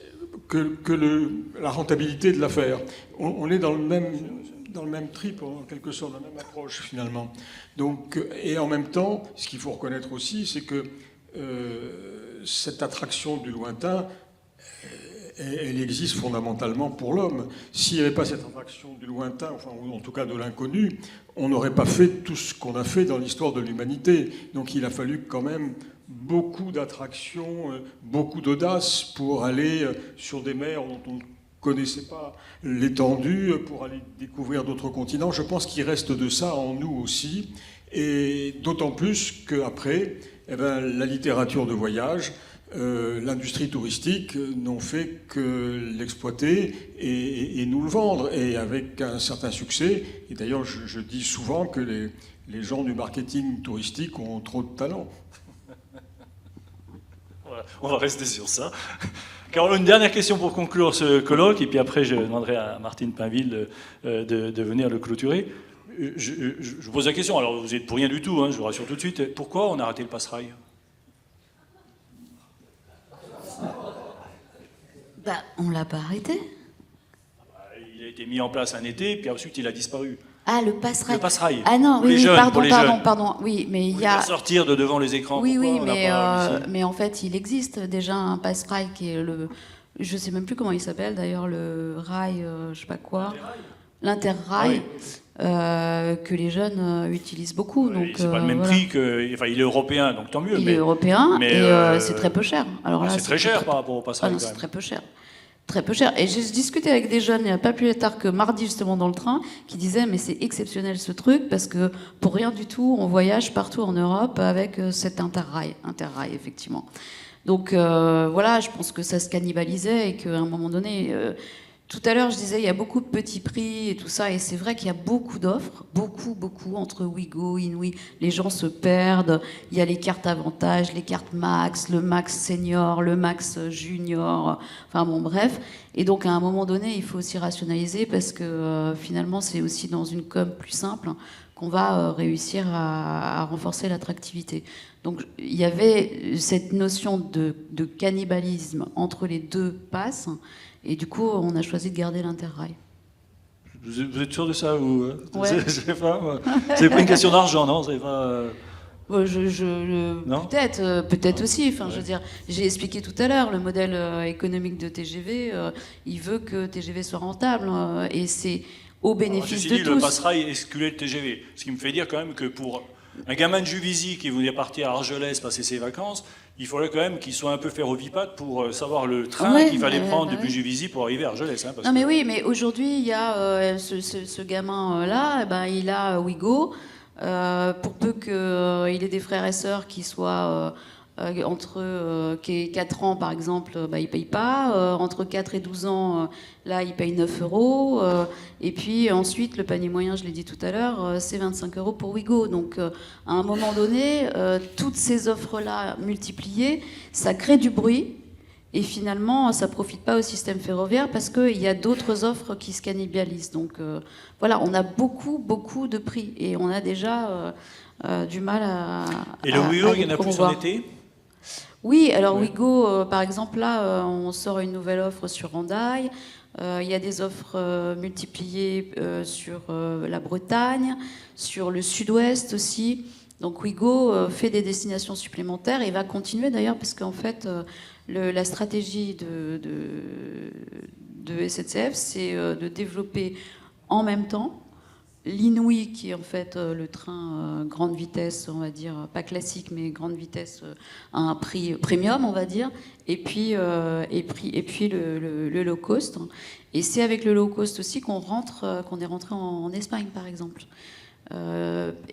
que la rentabilité de l'affaire. On est dans le même trip, en quelque sorte, dans la même approche, finalement. Donc, et en même temps, ce qu'il faut reconnaître aussi, c'est que cette attraction du lointain, elle existe fondamentalement pour l'homme. S'il n'y avait pas cette attraction du lointain, enfin, ou en tout cas de l'inconnu, on n'aurait pas fait tout ce qu'on a fait dans l'histoire de l'humanité. Donc il a fallu quand même beaucoup d'attractions, beaucoup d'audace pour aller sur des mers dont on ne connaissait pas l'étendue, pour aller découvrir d'autres continents. Je pense qu'il reste de ça en nous aussi, et d'autant plus qu'après, la littérature de voyage, l'industrie touristique n'ont fait que l'exploiter et nous le vendre, et avec un certain succès. Et d'ailleurs, je dis souvent que les gens du marketing touristique ont trop de talent. Voilà, on va rester sur ça. Carole, une dernière question pour conclure ce colloque, et puis après je demanderai à Martine Pinville de venir le clôturer. Je pose la question, alors vous êtes pour rien du tout, hein, je vous rassure tout de suite. Pourquoi on a raté le Passerail ? On l'a pas arrêté. Il a été mis en place un été, puis ensuite il a disparu. Ah, le Passerail. Le Passerail. Ah non, oui, pardon. Oui, mais il y a... sortir de devant les écrans. Oui, mais en fait, il existe déjà un Passerail qui est le... Je sais même plus comment il s'appelle, d'ailleurs, le rail, je sais pas quoi. L'Interrail. Que les jeunes utilisent beaucoup. Oui, c'est pas le même prix que... Enfin, il est européen, donc tant mieux. Il est européen, et c'est très peu cher. Alors là, c'est très cher par rapport au Passerail. Ah non, c'est très peu cher. Très peu cher. Et j'ai discuté avec des jeunes, il n'y a pas plus tard que mardi, justement, dans le train, qui disaient, mais c'est exceptionnel ce truc, parce que pour rien du tout, on voyage partout en Europe avec cet Interrail, effectivement. Donc voilà, je pense que ça se cannibalisait et qu'à un moment donné, Tout à l'heure, je disais, il y a beaucoup de petits prix et tout ça, et c'est vrai qu'il y a beaucoup d'offres, beaucoup, entre Ouigo, Inouï, les gens se perdent, il y a les cartes avantages, les cartes max, le max senior, le max junior, enfin bon, bref. Et donc, à un moment donné, il faut aussi rationaliser, parce que finalement, c'est aussi dans une com plus simple qu'on va réussir à renforcer l'attractivité. Donc, il y avait cette notion de cannibalisme entre les deux passes. Et du coup, on a choisi de garder l'Interrail. Vous êtes sûr de ça ou Ouais. C'est pas une question d'argent, non? C'est pas. Non. Peut-être aussi. Enfin, Ouais. je veux dire, j'ai expliqué tout à l'heure le modèle économique de TGV. Il veut que TGV soit rentable, et c'est au bénéfice Ceci de dit, tous. le Passerail excluait le TGV. Ce qui me fait dire quand même que pour un gamin de Juvisy qui voulait partir à Argelès passer ses vacances, il fallait quand même qu'il soit un peu ferrovipate pour savoir le train Ouais, qu'il fallait prendre depuis ouais. Juvisy pour arriver à Argelès. Hein, Non, mais oui, mais aujourd'hui, il y a ce gamin-là, il a Ouigo. Pour peu qu'il ait des frères et sœurs qui soient entre 4 ans, par exemple, il ne paye pas. Entre 4 et 12 ans, là, il paye 9 euros. Et puis ensuite, le panier moyen, je l'ai dit tout à l'heure, c'est 25 euros pour Ouigo. Donc, à un moment donné, toutes ces offres-là multipliées, ça crée du bruit. Et finalement, ça ne profite pas au système ferroviaire parce qu'il y a d'autres offres qui se cannibalisent. Donc voilà, on a beaucoup de prix et on a déjà du mal à. Et le Ouigo, il y en a plus en promouvoir. été? Oui, alors Ouais. Ouigo, par exemple, là, on sort une nouvelle offre sur Hendaye. Il y a des offres multipliées sur la Bretagne, sur le sud-ouest aussi. Donc Ouigo fait des destinations supplémentaires et va continuer d'ailleurs parce qu'en fait, la stratégie de SNCF, c'est de développer en même temps l'Inouï, qui est en fait le train grande vitesse, on va dire, pas classique, mais grande vitesse à un prix premium, on va dire, et puis le low cost. Et c'est avec le low cost aussi qu'on est rentré en Espagne, par exemple.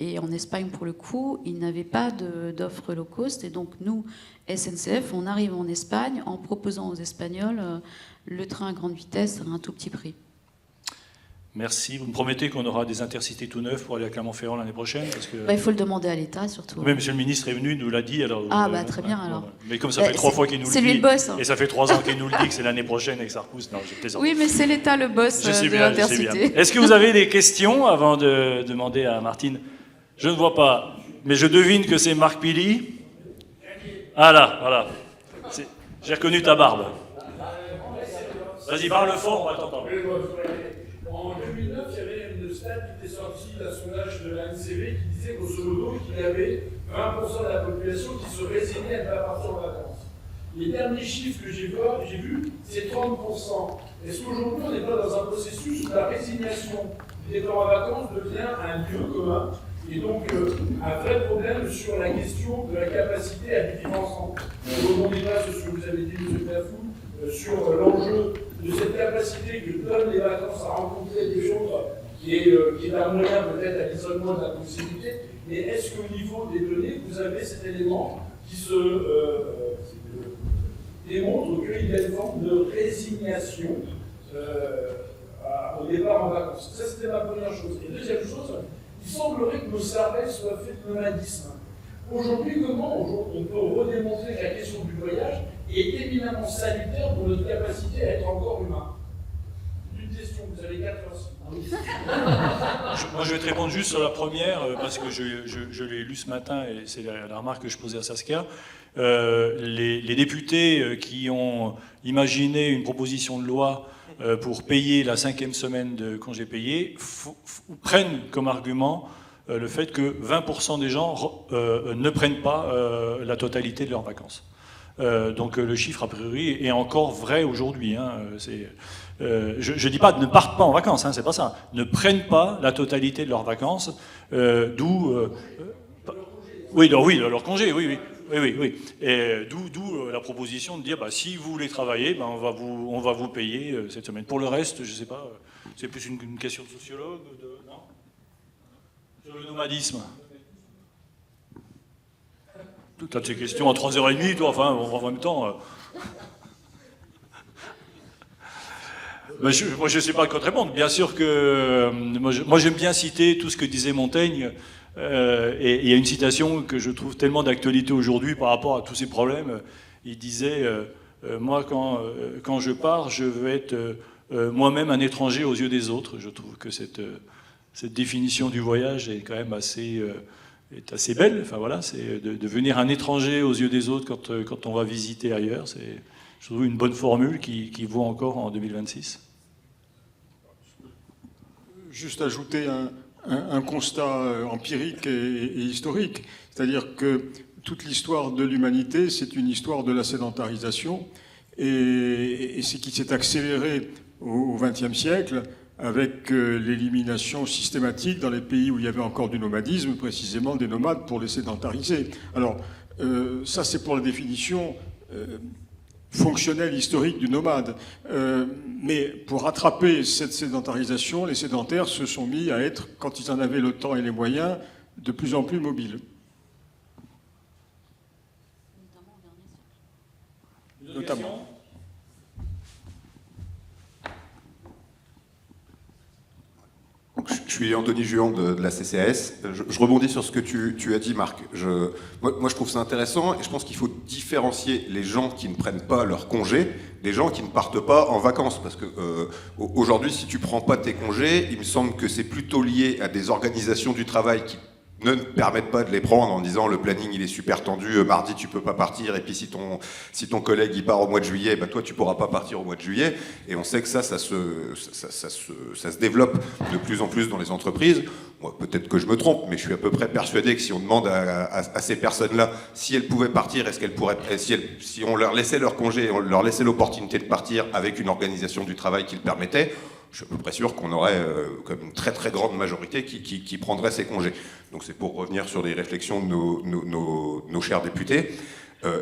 Et en Espagne, pour le coup, ils n'avaient pas d'offre low cost. Et donc, nous, SNCF, on arrive en Espagne en proposant aux Espagnols le train à grande vitesse à un tout petit prix. Merci. Vous me promettez qu'on aura des intercités tout neufs pour aller à Clermont-Ferrand l'année prochaine parce que... Il faut le demander à l'État, surtout. Oui, monsieur le ministre est venu, il nous l'a dit. Alors, Très bien, alors. Bon, mais comme ça fait 3 fois qu'il nous le dit. C'est lui le boss. Hein. Et ça fait 3 ans qu'il nous le dit que c'est l'année prochaine et que ça repousse. Non, je plaisante. Oui, mais c'est l'État le boss Je sais de bien, je sais l'Intercité. bien. Est-ce que vous avez des questions avant de demander à Martine? Je ne vois pas, mais je devine que c'est Marc Pili. Ah là, voilà. J'ai reconnu ta barbe. Vas-y, parle fort, on va t'entendre. En 2009, il y avait une stat qui était sortie d'un sondage de l'ANCV qui disait grosso modo qu'il y avait 20% de la population qui se résignait à ne pas partir en vacances. Les derniers chiffres que j'ai vus, c'est 30%. Est-ce qu'aujourd'hui, on n'est pas dans un processus où la résignation du départ en vacances devient un lieu commun et donc un vrai problème sur la question de la capacité à vivre ensemble? Je ne rebondis pas sur ce que vous avez dit, M. Plafou, sur l'enjeu de cette capacité que donnent les vacances à rencontrer des autres, qui est un moyen peut-être à l'isolement de la proximité, mais est-ce qu'au niveau des données, vous avez cet élément qui démontre qu'il y a une forme de résignation au départ en vacances? Ça, c'était ma première chose. Et deuxième chose, il semblerait que nos cerveaux soient faits de nomadisme. Aujourd'hui, comment on peut redémontrer que la question du voyage est éminemment salutaire pour notre capacité à être encore humain? Une question, vous avez 4 heures. Moi, je vais te répondre juste sur la première, parce que je l'ai lu ce matin, et c'est la remarque que je posais à Saskia. Les députés qui ont imaginé une proposition de loi pour payer la 5e semaine de congés payés prennent comme argument le fait que 20% des gens ne prennent pas la totalité de leurs vacances. Donc le chiffre, a priori, est encore vrai aujourd'hui. Hein. Je ne dis pas ne partent pas en vacances, hein, c'est pas ça. Ne prennent pas la totalité de leurs vacances, d'où... oui, leur congé, oui. Et d'où la proposition de dire, si vous voulez travailler, on va vous payer cette semaine. Pour le reste, je ne sais pas, c'est plus une question de sociologue, non? Sur le nomadisme. Toutes ces questions à 3h30, toi, enfin, en même temps... Moi, je ne suis pas contre répondre. Bien sûr que moi, j'aime bien citer tout ce que disait Montaigne. Et il y a une citation que je trouve tellement d'actualité aujourd'hui par rapport à tous ces problèmes. Il disait moi, quand je pars, je veux être moi-même un étranger aux yeux des autres. Je trouve que cette définition du voyage est quand même assez belle. Enfin voilà, c'est de devenir un étranger aux yeux des autres quand on va visiter ailleurs. C'est, je trouve, une bonne formule qui vaut encore en 2026. Juste ajouter un constat empirique et historique, c'est-à-dire que toute l'histoire de l'humanité, c'est une histoire de la sédentarisation, et c'est qui s'est accéléré au XXe siècle avec l'élimination systématique dans les pays où il y avait encore du nomadisme, précisément des nomades pour les sédentariser. Alors, ça c'est pour la définition fonctionnelle, historique du nomade. Mais pour rattraper cette sédentarisation, les sédentaires se sont mis à être, quand ils en avaient le temps et les moyens, de plus en plus mobiles. Notamment. Donc, je suis Anthony Juan de la CCAS. Je rebondis sur ce que tu as dit, Marc. Moi, je trouve ça intéressant et je pense qu'il faut différencier les gens qui ne prennent pas leur congé des gens qui ne partent pas en vacances. Parce que aujourd'hui, si tu ne prends pas tes congés, il me semble que c'est plutôt lié à des organisations du travail qui ne permettent pas de les prendre en disant le planning il est super tendu, mardi tu peux pas partir, et puis si ton collègue il part au mois de juillet, bah toi tu pourras pas partir au mois de juillet. Et on sait que ça se développe de plus en plus dans les entreprises. Moi, peut-être que je me trompe, mais je suis à peu près persuadé que si on demande à ces personnes-là si elles pouvaient partir, est-ce qu'elles pourraient, si on leur laissait leur congé, on leur laissait l'opportunité de partir avec une organisation du travail qui le permettait, je suis à peu près sûr qu'on aurait comme une très très grande majorité qui prendrait ces congés. Donc c'est pour revenir sur les réflexions de nos chers députés.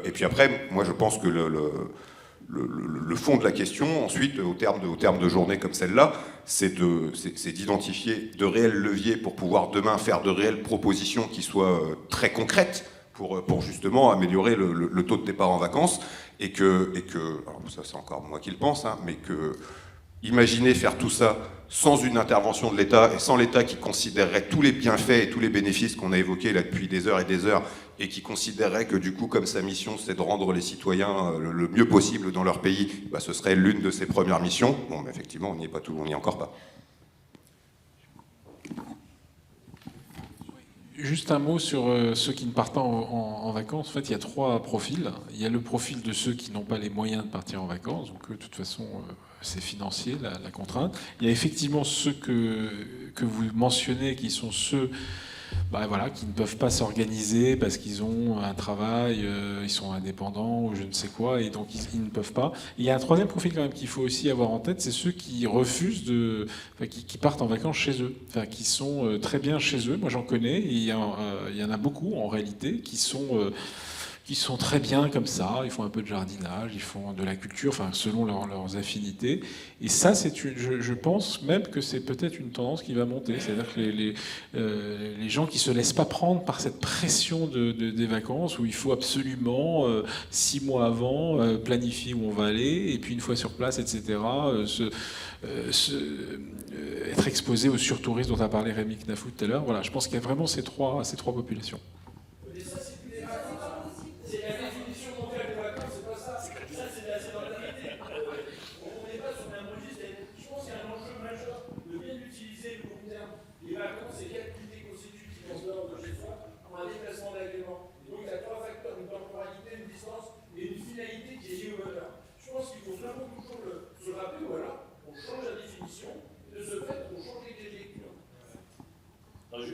Et puis après, moi je pense que le fond de la question, ensuite, au terme de journées comme celle-là, c'est d'identifier de réels leviers pour pouvoir demain faire de réelles propositions qui soient très concrètes pour justement améliorer le taux de départ en vacances. Et que alors ça c'est encore moi qui le pense, hein, mais que imaginez faire tout ça sans une intervention de l'État et sans l'État qui considérerait tous les bienfaits et tous les bénéfices qu'on a évoqués là depuis des heures et des heures et qui considérerait que du coup, comme sa mission, c'est de rendre les citoyens le mieux possible dans leur pays, bah, ce serait l'une de ses premières missions. Bon, mais effectivement, on n'y est pas tout, on n'y est encore pas. Juste un mot sur ceux qui ne partent pas en vacances. En fait, il y a 3 profils. Il y a le profil de ceux qui n'ont pas les moyens de partir en vacances. Donc, de toute façon, c'est financier, la contrainte. Il y a effectivement ceux que vous mentionnez, qui sont ceux qui ne peuvent pas s'organiser parce qu'ils ont un travail, ils sont indépendants ou je ne sais quoi, et donc ils ne peuvent pas. Et il y a un 3e profil quand même qu'il faut aussi avoir en tête, c'est ceux qui refusent qui partent en vacances chez eux, qui sont très bien chez eux. Moi j'en connais, et il y en a beaucoup en réalité qui sont très bien comme ça, ils font un peu de jardinage, ils font de la culture, selon leurs affinités. Et ça, je pense même que c'est peut-être une tendance qui va monter. C'est-à-dire que les gens qui ne se laissent pas prendre par cette pression des vacances, où il faut absolument, 6 mois avant, planifier où on va aller, et puis une fois sur place, etc., être exposé au surtourisme dont a parlé Rémi Knafou tout à l'heure. Voilà, je pense qu'il y a vraiment ces trois populations.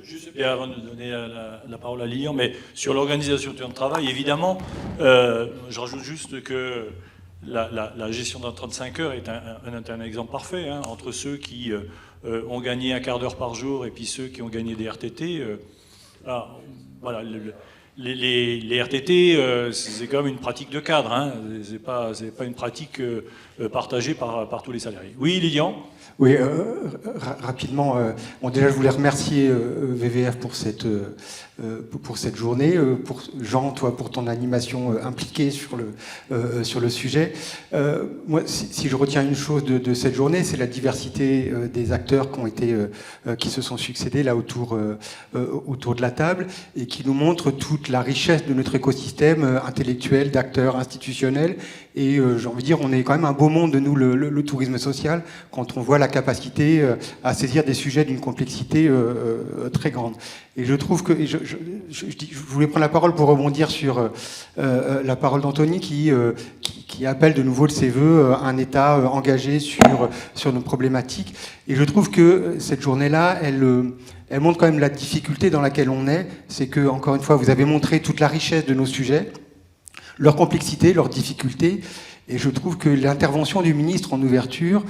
Juste avant de donner la parole à Lilian, mais sur l'organisation du temps de travail, évidemment, je rajoute juste que la gestion d'un 35 heures est un exemple parfait, hein, entre ceux qui ont gagné un quart d'heure par jour et puis ceux qui ont gagné des RTT. Voilà, les RTT, c'est quand même une pratique de cadre, hein. C'est pas une pratique partagée par tous les salariés. Oui, Lilian ? Oui, rapidement. Bon, déjà, je voulais remercier VVF pour cette journée. Pour Jean, toi, pour ton animation impliquée sur le sujet. Moi, si je retiens une chose de cette journée, c'est la diversité des acteurs qui se sont succédés là autour de la table et qui nous montrent toute la richesse de notre écosystème intellectuel, d'acteurs institutionnels. Et j'ai envie de dire, on est quand même un beau monde de nous, le tourisme social, quand on voit la capacité à saisir des sujets d'une complexité très grande. Et je trouve que... je voulais prendre la parole pour rebondir sur la parole d'Anthony qui appelle de nouveau de ses voeux un État engagé sur nos problématiques. Et je trouve que cette journée-là, elle montre quand même la difficulté dans laquelle on est. C'est que, encore une fois, vous avez montré toute la richesse de nos sujets, leur complexité, leurs difficultés. Et je trouve que l'intervention du ministre en ouverture,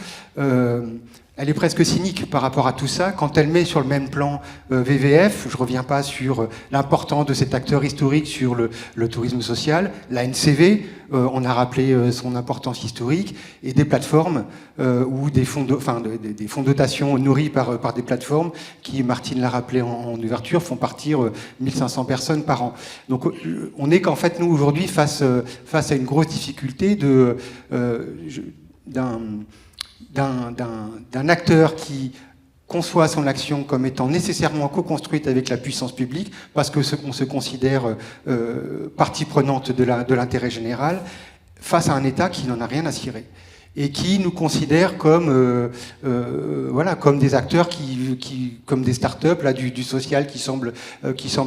elle est presque cynique par rapport à tout ça. Quand elle met sur le même plan VVF, je ne reviens pas sur l'importance de cet acteur historique sur le tourisme social, la NCV, on a rappelé son importance historique, et des plateformes ou des fonds de dotation nourris par des plateformes qui, Martine l'a rappelé en ouverture, font partir 1500 personnes par an. Donc on est qu'en fait, nous, aujourd'hui, face à une grosse difficulté d'un acteur qui conçoit son action comme étant nécessairement co-construite avec la puissance publique, parce qu'on se considère partie prenante de l'intérêt général, face à un État qui n'en a rien à cirer et qui nous considère comme des acteurs comme des start-up là, du social qui semble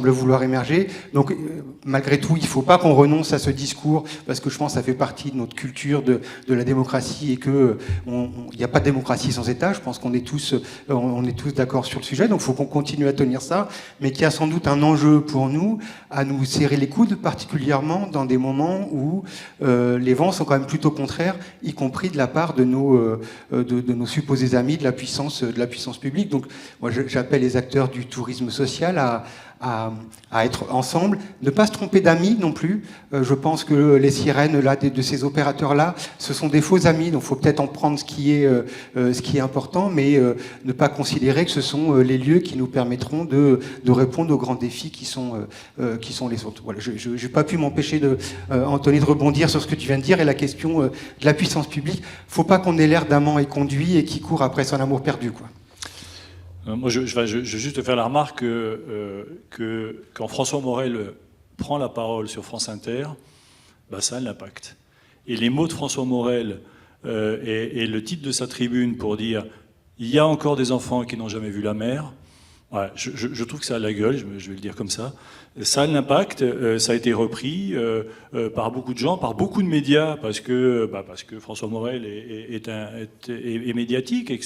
vouloir émerger. Donc malgré tout, il ne faut pas qu'on renonce à ce discours, parce que je pense que ça fait partie de notre culture de la démocratie et qu'il n'y a pas de démocratie sans État. Je pense qu'on est tous d'accord sur le sujet, donc il faut qu'on continue à tenir ça, mais qu'il y a sans doute un enjeu pour nous à nous serrer les coudes, particulièrement dans des moments où les vents sont quand même plutôt contraires, y compris de la part de nos supposés amis de la puissance publique. Donc moi j'appelle les acteurs du tourisme social à être ensemble, ne pas se tromper d'amis non plus. Je pense que les sirènes là, de ces opérateurs-là, ce sont des faux amis, donc il faut peut-être en prendre ce qui est important, mais ne pas considérer que ce sont les lieux qui nous permettront de répondre aux grands défis qui sont les autres. Voilà, je n'ai pas pu m'empêcher, Anthony, de rebondir sur ce que tu viens de dire et la question de la puissance publique. Il ne faut pas qu'on ait l'air d'amant et conduit et qui court après son amour perdu, quoi. Moi, je vais juste te faire la remarque que quand François Morel prend la parole sur France Inter, bah ça a l'impact. Et les mots de François Morel et le titre de sa tribune pour dire « Il y a encore des enfants qui n'ont jamais vu la mer », ouais, je trouve que ça a la gueule, je vais le dire comme ça. Ça a l'impact, ça a été repris par beaucoup de gens, par beaucoup de médias, parce que François Morel est médiatique et que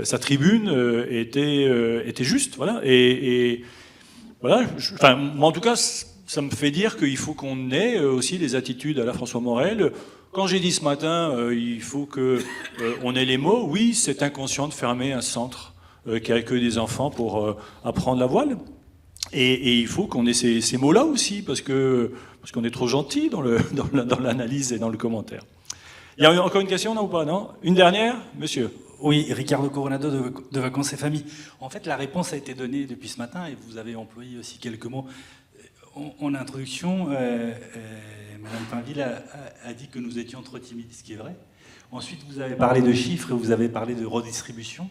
sa tribune était juste, voilà. Et voilà. Moi, en tout cas, ça me fait dire qu'il faut qu'on ait aussi des attitudes à la François Morel. Quand j'ai dit ce matin, il faut qu'on ait les mots. Oui, c'est inconscient de fermer un centre qui accueille des enfants pour apprendre la voile. Et il faut qu'on ait ces mots-là aussi, parce qu'on est trop gentil dans l'analyse et dans le commentaire. Il y a encore une question, non ou pas, non ? Une dernière, monsieur ? Oui, Ricardo Coronado de Vacances et Familles. En fait, la réponse a été donnée depuis ce matin et vous avez employé aussi quelques mots. En introduction, Madame Pinville a dit que nous étions trop timides, ce qui est vrai. Ensuite, vous avez parlé de chiffres et vous avez parlé de redistribution.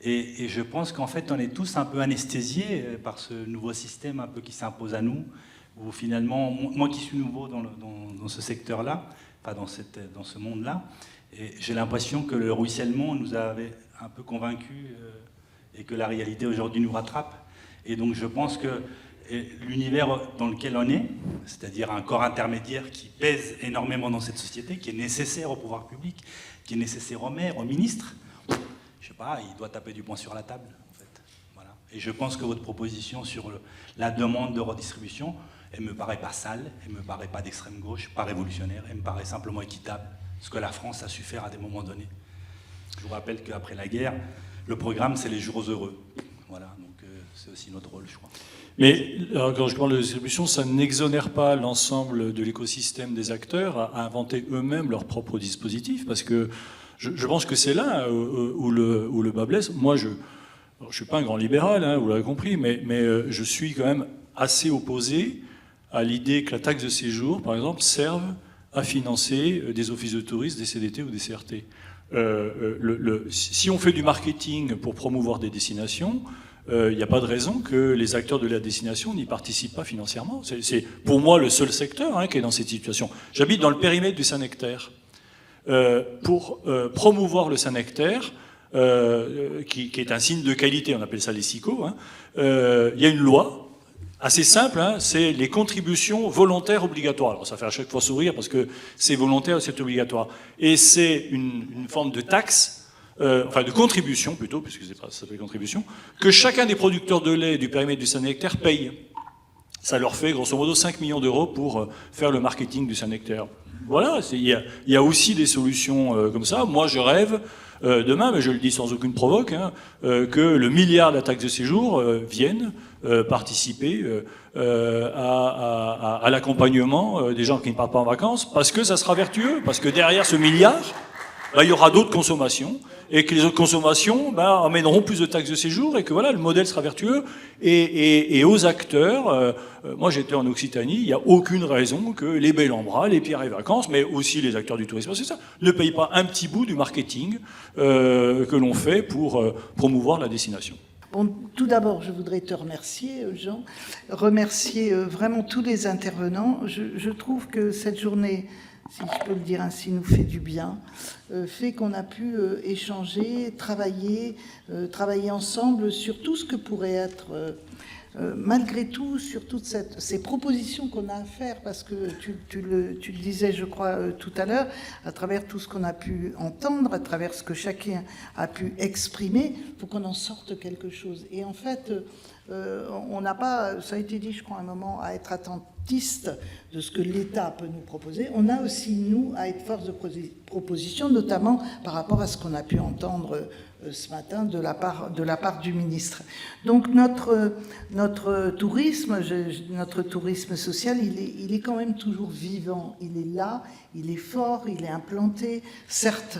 Et je pense qu'en fait, on est tous un peu anesthésiés par ce nouveau système un peu qui s'impose à nous, où finalement, moi qui suis nouveau dans ce secteur-là, enfin dans ce monde-là, et j'ai l'impression que le ruissellement nous avait un peu convaincus et que la réalité aujourd'hui nous rattrape. Et donc je pense que l'univers dans lequel on est, c'est-à-dire un corps intermédiaire qui pèse énormément dans cette société, qui est nécessaire au pouvoir public, qui est nécessaire aux maires, aux ministres, je sais pas, il doit taper du poing sur la table, en fait. Voilà. Et je pense que votre proposition sur la demande de redistribution, elle me paraît pas sale, elle me paraît pas d'extrême gauche, pas révolutionnaire, elle me paraît simplement équitable. Ce que la France a su faire à des moments donnés. Je vous rappelle qu'après la guerre, le programme, c'est les jours heureux. Voilà, donc c'est aussi notre rôle, je crois. Mais alors, quand je parle de distribution, ça n'exonère pas l'ensemble de l'écosystème des acteurs à inventer eux-mêmes leurs propres dispositifs, parce que je pense que c'est là où le bas blesse. Moi, je ne suis pas un grand libéral, hein, vous l'avez compris, mais je suis quand même assez opposé à l'idée que la taxe de séjour, par exemple, serve à financer des offices de tourisme, des CDT ou des CRT. Si on fait du marketing pour promouvoir des destinations, il n'y a pas de raison que les acteurs de la destination n'y participent pas financièrement. C'est pour moi le seul secteur, hein, qui est dans cette situation. J'habite dans le périmètre du Saint-Nectaire. Pour promouvoir le Saint-Nectaire, qui est un signe de qualité, on appelle ça les SICO, hein, il y a une loi assez simple, hein, c'est les contributions volontaires obligatoires. Alors ça fait à chaque fois sourire parce que c'est volontaire, c'est obligatoire. Et c'est une forme de taxe, enfin de contribution plutôt, puisque ça s'appelle contribution, que chacun des producteurs de lait du périmètre du Saint-Nectaire paye. Ça leur fait grosso modo 5 millions d'euros pour faire le marketing du Saint-Nectaire. Voilà, il y a aussi des solutions comme ça. Moi je rêve demain, mais je le dis sans aucune provoque, hein, que le milliard de la taxe de séjour vienne participer à l'accompagnement des gens qui ne partent pas en vacances, parce que ça sera vertueux, parce que derrière ce milliard, il y aura d'autres consommations, et que les autres consommations amèneront plus de taxes de séjour, et que voilà, le modèle sera vertueux. Et aux acteurs, moi j'étais en Occitanie, il n'y a aucune raison que les bel en bras, les Pierres et Vacances, mais aussi les acteurs du tourisme, c'est ça, ne payent pas un petit bout du marketing que l'on fait pour promouvoir la destination. Bon, tout d'abord, je voudrais te remercier, Jean, remercier vraiment tous les intervenants. Je trouve que cette journée, si je peux le dire ainsi, nous fait du bien, fait qu'on a pu échanger, travailler ensemble sur tout ce que pourrait être, malgré tout, sur toutes ces propositions qu'on a à faire, parce que tu le disais, je crois, tout à l'heure, à travers tout ce qu'on a pu entendre, à travers ce que chacun a pu exprimer, il faut qu'on en sorte quelque chose. Et en fait, on n'a pas, ça a été dit, je crois, un moment, à être attentiste de ce que l'État peut nous proposer. On a aussi, nous, à être force de proposition, notamment par rapport à ce qu'on a pu entendre ce matin de la part du ministre. Donc notre tourisme social, il est quand même toujours vivant. Il est là, il est fort, il est implanté. Certes,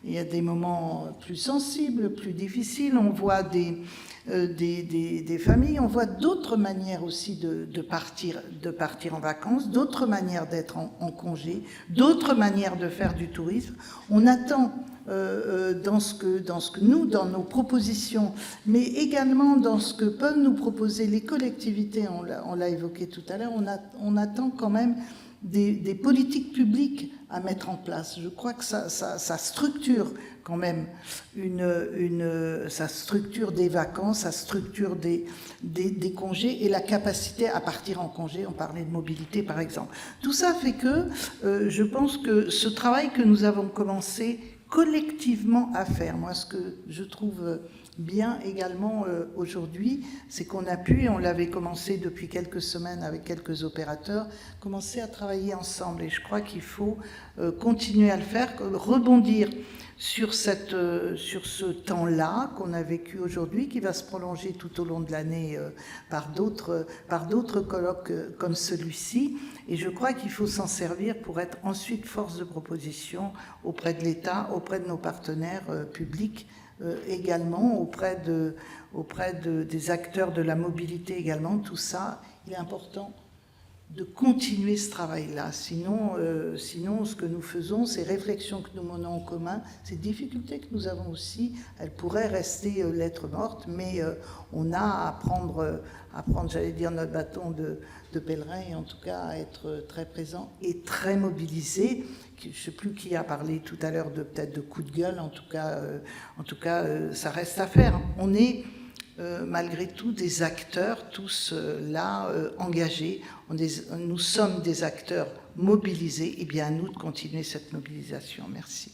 il y a des moments plus sensibles, plus difficiles. On voit des familles, on voit d'autres manières aussi de partir en vacances, d'autres manières d'être en congé, d'autres manières de faire du tourisme. On attend dans nos propositions, mais également dans ce que peuvent nous proposer les collectivités, on l'a évoqué tout à l'heure, on attend quand même des politiques publiques à mettre en place. Je crois que ça structure quand même ça structure des vacances, ça structure des congés et la capacité à partir en congé. On parlait de mobilité par exemple. Tout ça fait que je pense que ce travail que nous avons commencé collectivement à faire, moi ce que je trouve bien également aujourd'hui, c'est qu'on a pu, et on l'avait commencé depuis quelques semaines avec quelques opérateurs, commencer à travailler ensemble. Et je crois qu'il faut continuer à le faire, rebondir sur ce temps-là qu'on a vécu aujourd'hui, qui va se prolonger tout au long de l'année par d'autres colloques comme celui-ci. Et je crois qu'il faut s'en servir pour être ensuite force de proposition auprès de l'État, auprès de nos partenaires publics, également auprès des acteurs de la mobilité également. Tout ça, il est important de continuer ce travail-là. Sinon, ce que nous faisons, ces réflexions que nous menons en commun, ces difficultés que nous avons aussi, elles pourraient rester lettres mortes, mais on a à prendre, j'allais dire, notre bâton de pèlerin, et en tout cas à être très présent et très mobilisé. Je ne sais plus qui a parlé tout à l'heure peut-être de coup de gueule, en tout cas ça reste à faire. On est malgré tout des acteurs, tous là engagés. Nous sommes des acteurs mobilisés, et bien à nous de continuer cette mobilisation. Merci.